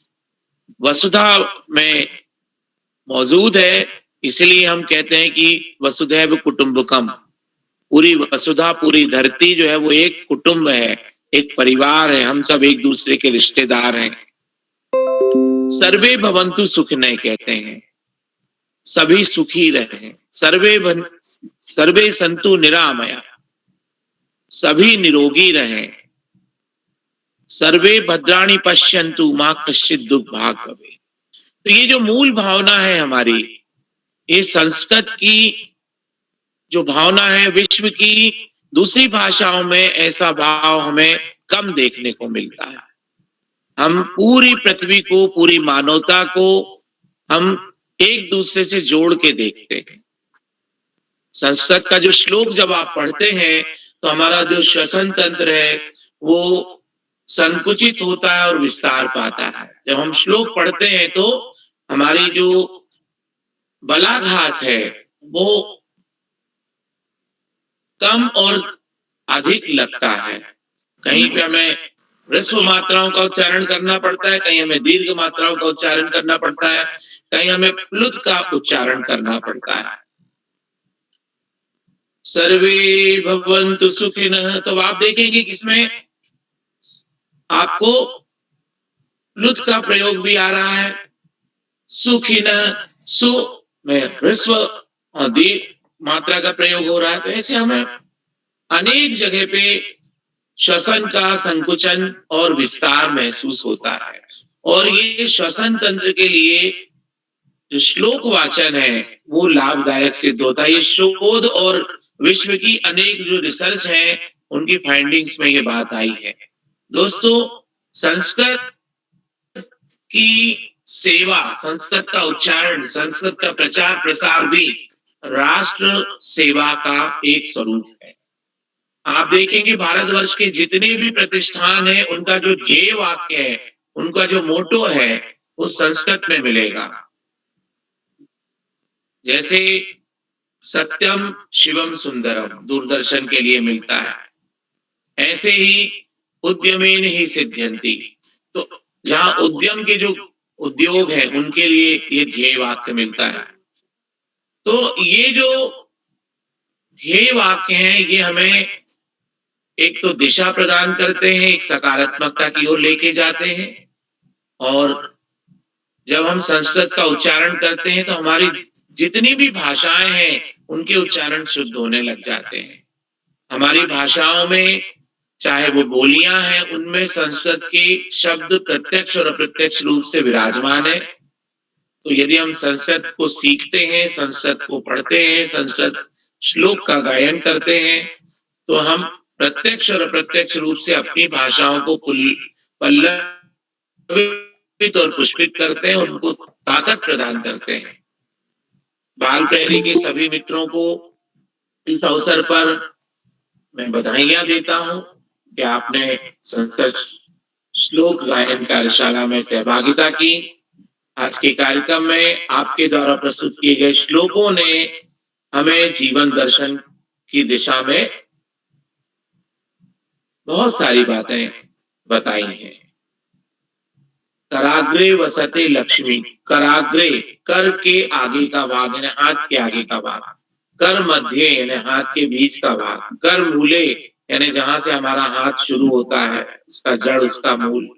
वसुधा में मौजूद है, इसलिए हम कहते हैं कि वसुधैव कुटुंबकम, पूरी वसुधा, पूरी धरती जो है वो एक कुटुंब है, एक परिवार है, हम सब एक दूसरे के रिश्तेदार हैं। सर्वे भवन्तु सुखिनः कहते हैं, सभी सुखी रहें। सर्वे सन्तु निरामया, सभी निरोगी रहें। सर्वे भद्राणि पश्यन्तु मा कश्चित् दुःख भाग् भवेत्। तो ये जो मूल भावना है हमारी, ये संस्कृत की जो भावना है, विश्व की दूसरी भाषाओं में ऐसा भाव हमें कम देखने को मिलता है। हम पूरी पृथ्वी को, पूरी मानवता को हम एक दूसरे से जोड़ के देखते हैं। संस्कृत का जो श्लोक जब आप पढ़ते हैं तो हमारा जो श्वसन तंत्र है वो संकुचित होता है और विस्तार पाता है। जब हम श्लोक पढ़ते हैं तो हमारी जो बलाघात है वो कम और अधिक लगता है। कहीं पे हमें ह्रस्व मात्राओं का उच्चारण करना पड़ता है, कहीं हमें दीर्घ मात्राओं का उच्चारण करना पड़ता है, कहीं हमें प्लुत का उच्चारण करना पड़ता है। सर्वे भवन्तु सुखिनः, तो आप देखेंगे कि इसमें आपको प्लुत का प्रयोग भी आ रहा है। सुखिनः, सु में ह्रस्व और दीर्घ मात्रा का प्रयोग हो रहा है। तो ऐसे हमें अनेक जगह पे श्वसन का संकुचन और विस्तार महसूस होता है। और ये श्वसन तंत्र के लिए जो श्लोक वाचन है वो लाभदायक सिद्ध होता है। ये शोध और विश्व की अनेक जो रिसर्च है उनकी फाइंडिंग्स में ये बात आई है। दोस्तों, संस्कृत की सेवा, संस्कृत का उच्चारण, संस्कृत का प्रचार प्रसार भी राष्ट्र सेवा का एक स्वरूप है। आप देखेंगे भारतवर्ष के जितने भी प्रतिष्ठान हैं उनका जो ध्येय वाक्य है, उनका जो मोटो है वो संस्कृत में मिलेगा। जैसे सत्यम शिवम सुंदरम दूरदर्शन के लिए मिलता है, ऐसे ही उद्यमेन ही सिद्ध्यन्ति, तो जहां उद्यम के जो उद्योग है उनके लिए ये ध्येय वाक्य मिलता है। तो ये जो ध्येय वाक्य हैं ये हमें एक तो दिशा प्रदान करते हैं, एक सकारात्मकता की ओर लेके जाते हैं। और जब हम संस्कृत का उच्चारण करते हैं तो हमारी जितनी भी भाषाएं हैं उनके उच्चारण शुद्ध होने लग जाते हैं। हमारी भाषाओं में चाहे वो बोलियां हैं उनमें संस्कृत के शब्द प्रत्यक्ष और अप्रत्यक्ष रूप से विराजमान है। तो यदि हम संस्कृत को सीखते हैं, संस्कृत को पढ़ते हैं, संस्कृत श्लोक का गायन करते हैं, तो हम प्रत्यक्ष और अप्रत्यक्ष रूप से अपनी भाषाओं को पल्लव सुशोभित और पुष्पित करते हैं, उनको ताकत प्रदान करते हैं। बाल प्रहरी के सभी मित्रों को इस अवसर पर मैं बधाइयां देता हूं कि आपने संस्कृत श्लोक गायन कार्यशाला में सहभागिता की। आज के कार्यक्रम में आपके द्वारा प्रस्तुत किए गए श्लोकों ने हमें जीवन दर्शन की दिशा में बहुत सारी बातें बताई हैं। कराग्रे वसते लक्ष्मी, कराग्रे कर के आगे का भाग यानी हाथ के आगे का भाग, कर मध्य यानी हाथ के बीच का भाग, कर मूले यानी जहां से हमारा हाथ शुरू होता है, उसका जड़, उसका मूल,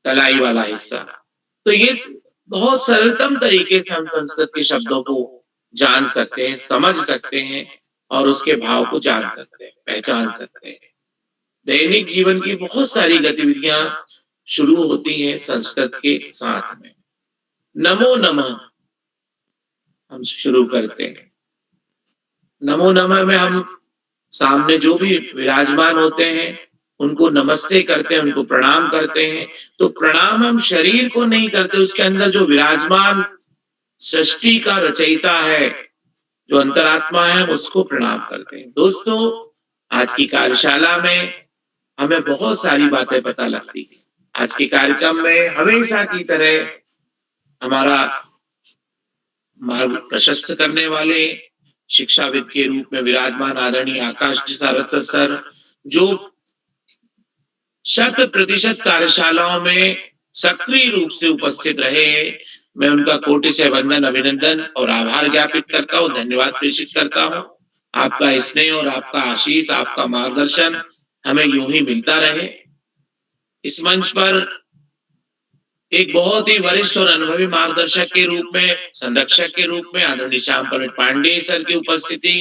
तलाई वाला हिस्सा। तो ये बहुत सरलतम तरीके से हम संस्कृत के शब्दों को जान सकते हैं, समझ सकते हैं और उसके भाव को जान सकते हैं, पहचान सकते हैं। दैनिक जीवन की बहुत सारी गतिविधियां शुरू होती हैं संस्कृत के साथ में। नमो नमः हम शुरू करते हैं। नमो नमः में हम सामने जो भी विराजमान होते हैं उनको नमस्ते करते हैं, उनको प्रणाम करते हैं। तो प्रणाम हम शरीर को नहीं करते, उसके अंदर जो विराजमान सृष्टि का रचयिता है, जो अंतरात्मा है, उसको प्रणाम करते हैं। दोस्तों, आज की कार्यशाला में हमें बहुत सारी बातें पता लगती हैं। आज के कार्यक्रम में हमेशा की तरह हमारा मार्ग प्रशस्त करने वाले शिक्षाविद के रूप में विराजमान आदरणीय आकाश सारस्वत सर, जो 100% कार्यशालाओं में सक्रिय रूप से उपस्थित रहे हैं, मैं उनका कोटि से वंदन, अभिनंदन और आभार ज्ञापित करता हूँ, धन्यवाद प्रेषित करता हूँ। आपका स्नेह और आपका आशीष, आपका मार्गदर्शन हमें यूं ही मिलता रहे। इस मंच पर एक बहुत ही वरिष्ठ और अनुभवी मार्गदर्शक के रूप में, संरक्षक के रूप में आदरणीय श्याम पलट पांडे सर की उपस्थिति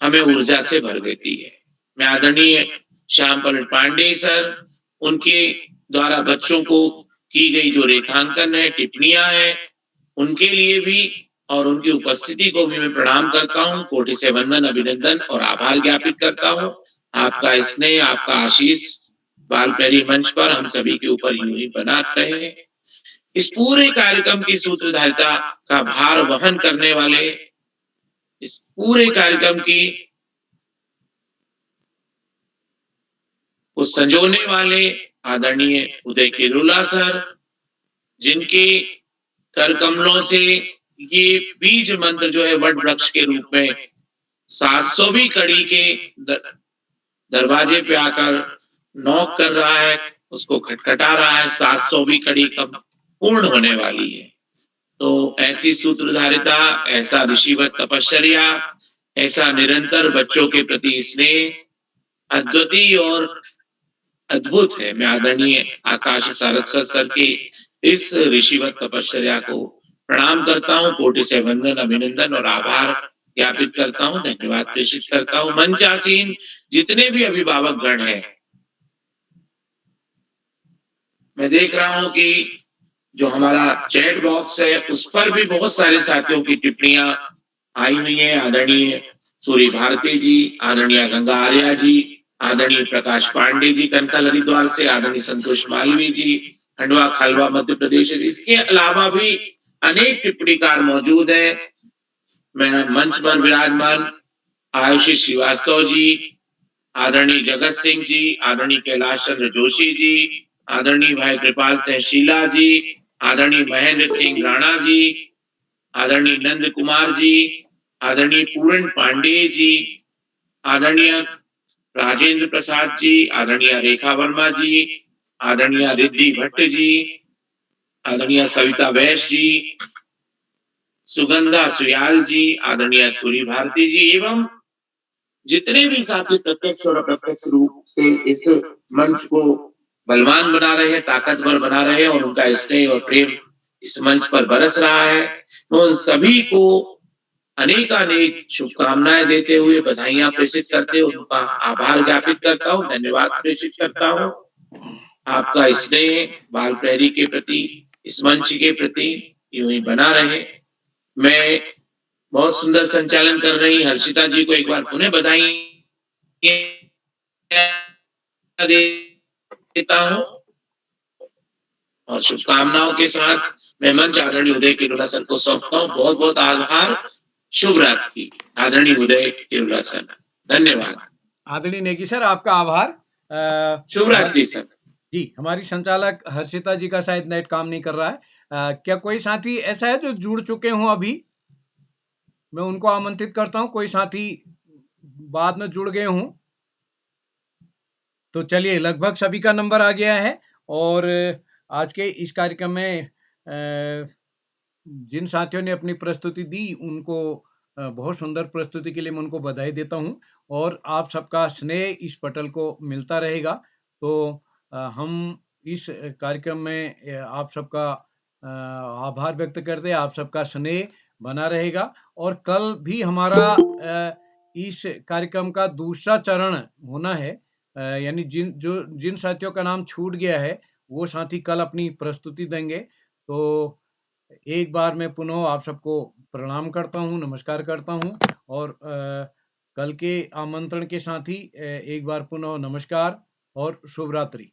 हमें ऊर्जा से भर देती है। मैं आदरणीय श्याम पलट पांडे सर, उनके द्वारा बच्चों को की गई जो रेखांकन है, टिप्पणियां हैं, उनके लिए भी और उनकी उपस्थिति को भी मैं प्रणाम करता हूँ, कोटि से वंदन, अभिनंदन और आभार ज्ञापित करता हूँ। आपका स्नेह, आपका आशीष बाल प्रहरी मंच पर हम सभी के ऊपर यूं ही बना रहे। इस पूरे कार्यक्रम की सूत्रधारिता का भार वहन करने वाले, इस पूरे कार्यक्रम की को संजोने वाले आदरणीय उदय केरुला सर, जिनके कर कमलों से ये बीज मंत्र जो है वट वृक्ष के रूप में 700वीं कड़ी के दरवाजे पे आकर नॉक कर रहा है, उसको खटखटा रहा है। 700वीं कड़ी कब पूर्ण होने वाली है। तो ऐसी सूत्रधारिता, ऐसा ऋषिवत तपश्चर्या, ऐसा निरंतर बच्चों के प्रति स्नेह अद्वितीय और अद्भुत है। मैं आदरणीय आकाश सारस्वत सर की इस ऋषिवत तपश्चर्या को प्रणाम करता हूँ, कोटि से वंदन, अभिनंदन और आभार ज्ञापित करता हूँ, धन्यवाद प्रेषित करता हूँ। मंचासीन जितने भी अभिभावक गण हैं, मैं देख रहा हूं कि जो हमारा चैट बॉक्स है उस पर भी बहुत सारे साथियों की टिप्पणियां आई हुई हैं। आदरणीय सूर्य भारती जी, आदरणीय गंगा आर्या जी, आदरणीय प्रकाश पांडे जी कनकल हरिद्वार से, आदरणीय संतोष मालवीय जी खंडवा खालवा मध्य प्रदेश से। इसके अलावा भी अनेक टिप्पणीकार मौजूद हैं। मैं मंच पर विराजमान आयुषी श्रीवास्तव जी, आदरणीय जगत सिंह जी, आदरणीय कैलाश चंद्र जोशी जी, आदरणीय भाई कृपाल सिंह शीला जी, आदरणीय महेंद्र सिंह राणा जी, आदरणीय नंद कुमार जी, आदरणीय पूर्ण पांडे जी, आदरणीय राजेंद्र प्रसाद जी, आदरणीय रेखा वर्मा जी, आदरणीय रिद्धि भट्ट जी, आदरणीय सविता वैश्य जी, सुगंधा सुयाल जी, आदरणीय सूर्य भारती जी एवं जितने भी साथी प्रत्यक्ष और अप्रत्यक्ष रूप से इस मंच को बलवान बना रहे हैं, ताकतवर बना रहे हैं और उनका स्नेह और प्रेम इस मंच पर बरस रहा है, तो उन सभी को अनेकानेक शुभकामनाएं देते हुए, बधाइयां प्रेषित करते हुए उनका आभार ज्ञापित करता हूँ, धन्यवाद प्रेषित करता हूँ। आपका स्नेह बाल प्रहरी के प्रति, इस मंच के प्रति यूं ही बना रहे। मैं बहुत सुंदर संचालन कर रही हर्षिता जी को एक बार पुनः बधाई देता हूं। और शुभकामनाओं के साथ मैं मंच आदरणीय उदय किरोला सर को सौंपता हूँ। बहुत बहुत आभार। शुभ रात्रि आदरणीय उदय किरोला सर। धन्यवाद। आदरणीय नेगी सर, आपका आभार। शुभ रात्रि सर। जी, हमारी संचालक हर्षिता जी का शायद नेट काम नहीं कर रहा है। क्या कोई साथी ऐसा है जो जुड़ चुके हों अभी? मैं उनको आमंत्रित करता हूं, कोई साथी बाद में जुड़ गए हों। तो चलिए, लगभग सभी का नंबर आ गया है और आज के इस कार्यक्रम में जिन साथियों ने अपनी प्रस्तुति दी उनको बहुत सुंदर प्रस्तुति के लिए मैं उनको बधाई देता हूं और आप सबका स्नेह इस पटल को मिलता रहेगा। तो हम इस कार्यक्रम में आप सबका आभार व्यक्त करते हैं, आप सबका स्नेह बना रहेगा और कल भी हमारा इस कार्यक्रम का दूसरा चरण होना है। यानी जिन साथियों का नाम छूट गया है वो साथी कल अपनी प्रस्तुति देंगे। तो एक बार मैं पुनः आप सबको प्रणाम करता हूँ, नमस्कार करता हूँ और कल के आमंत्रण के साथ ही एक बार पुनः नमस्कार और शुभ रात्रि।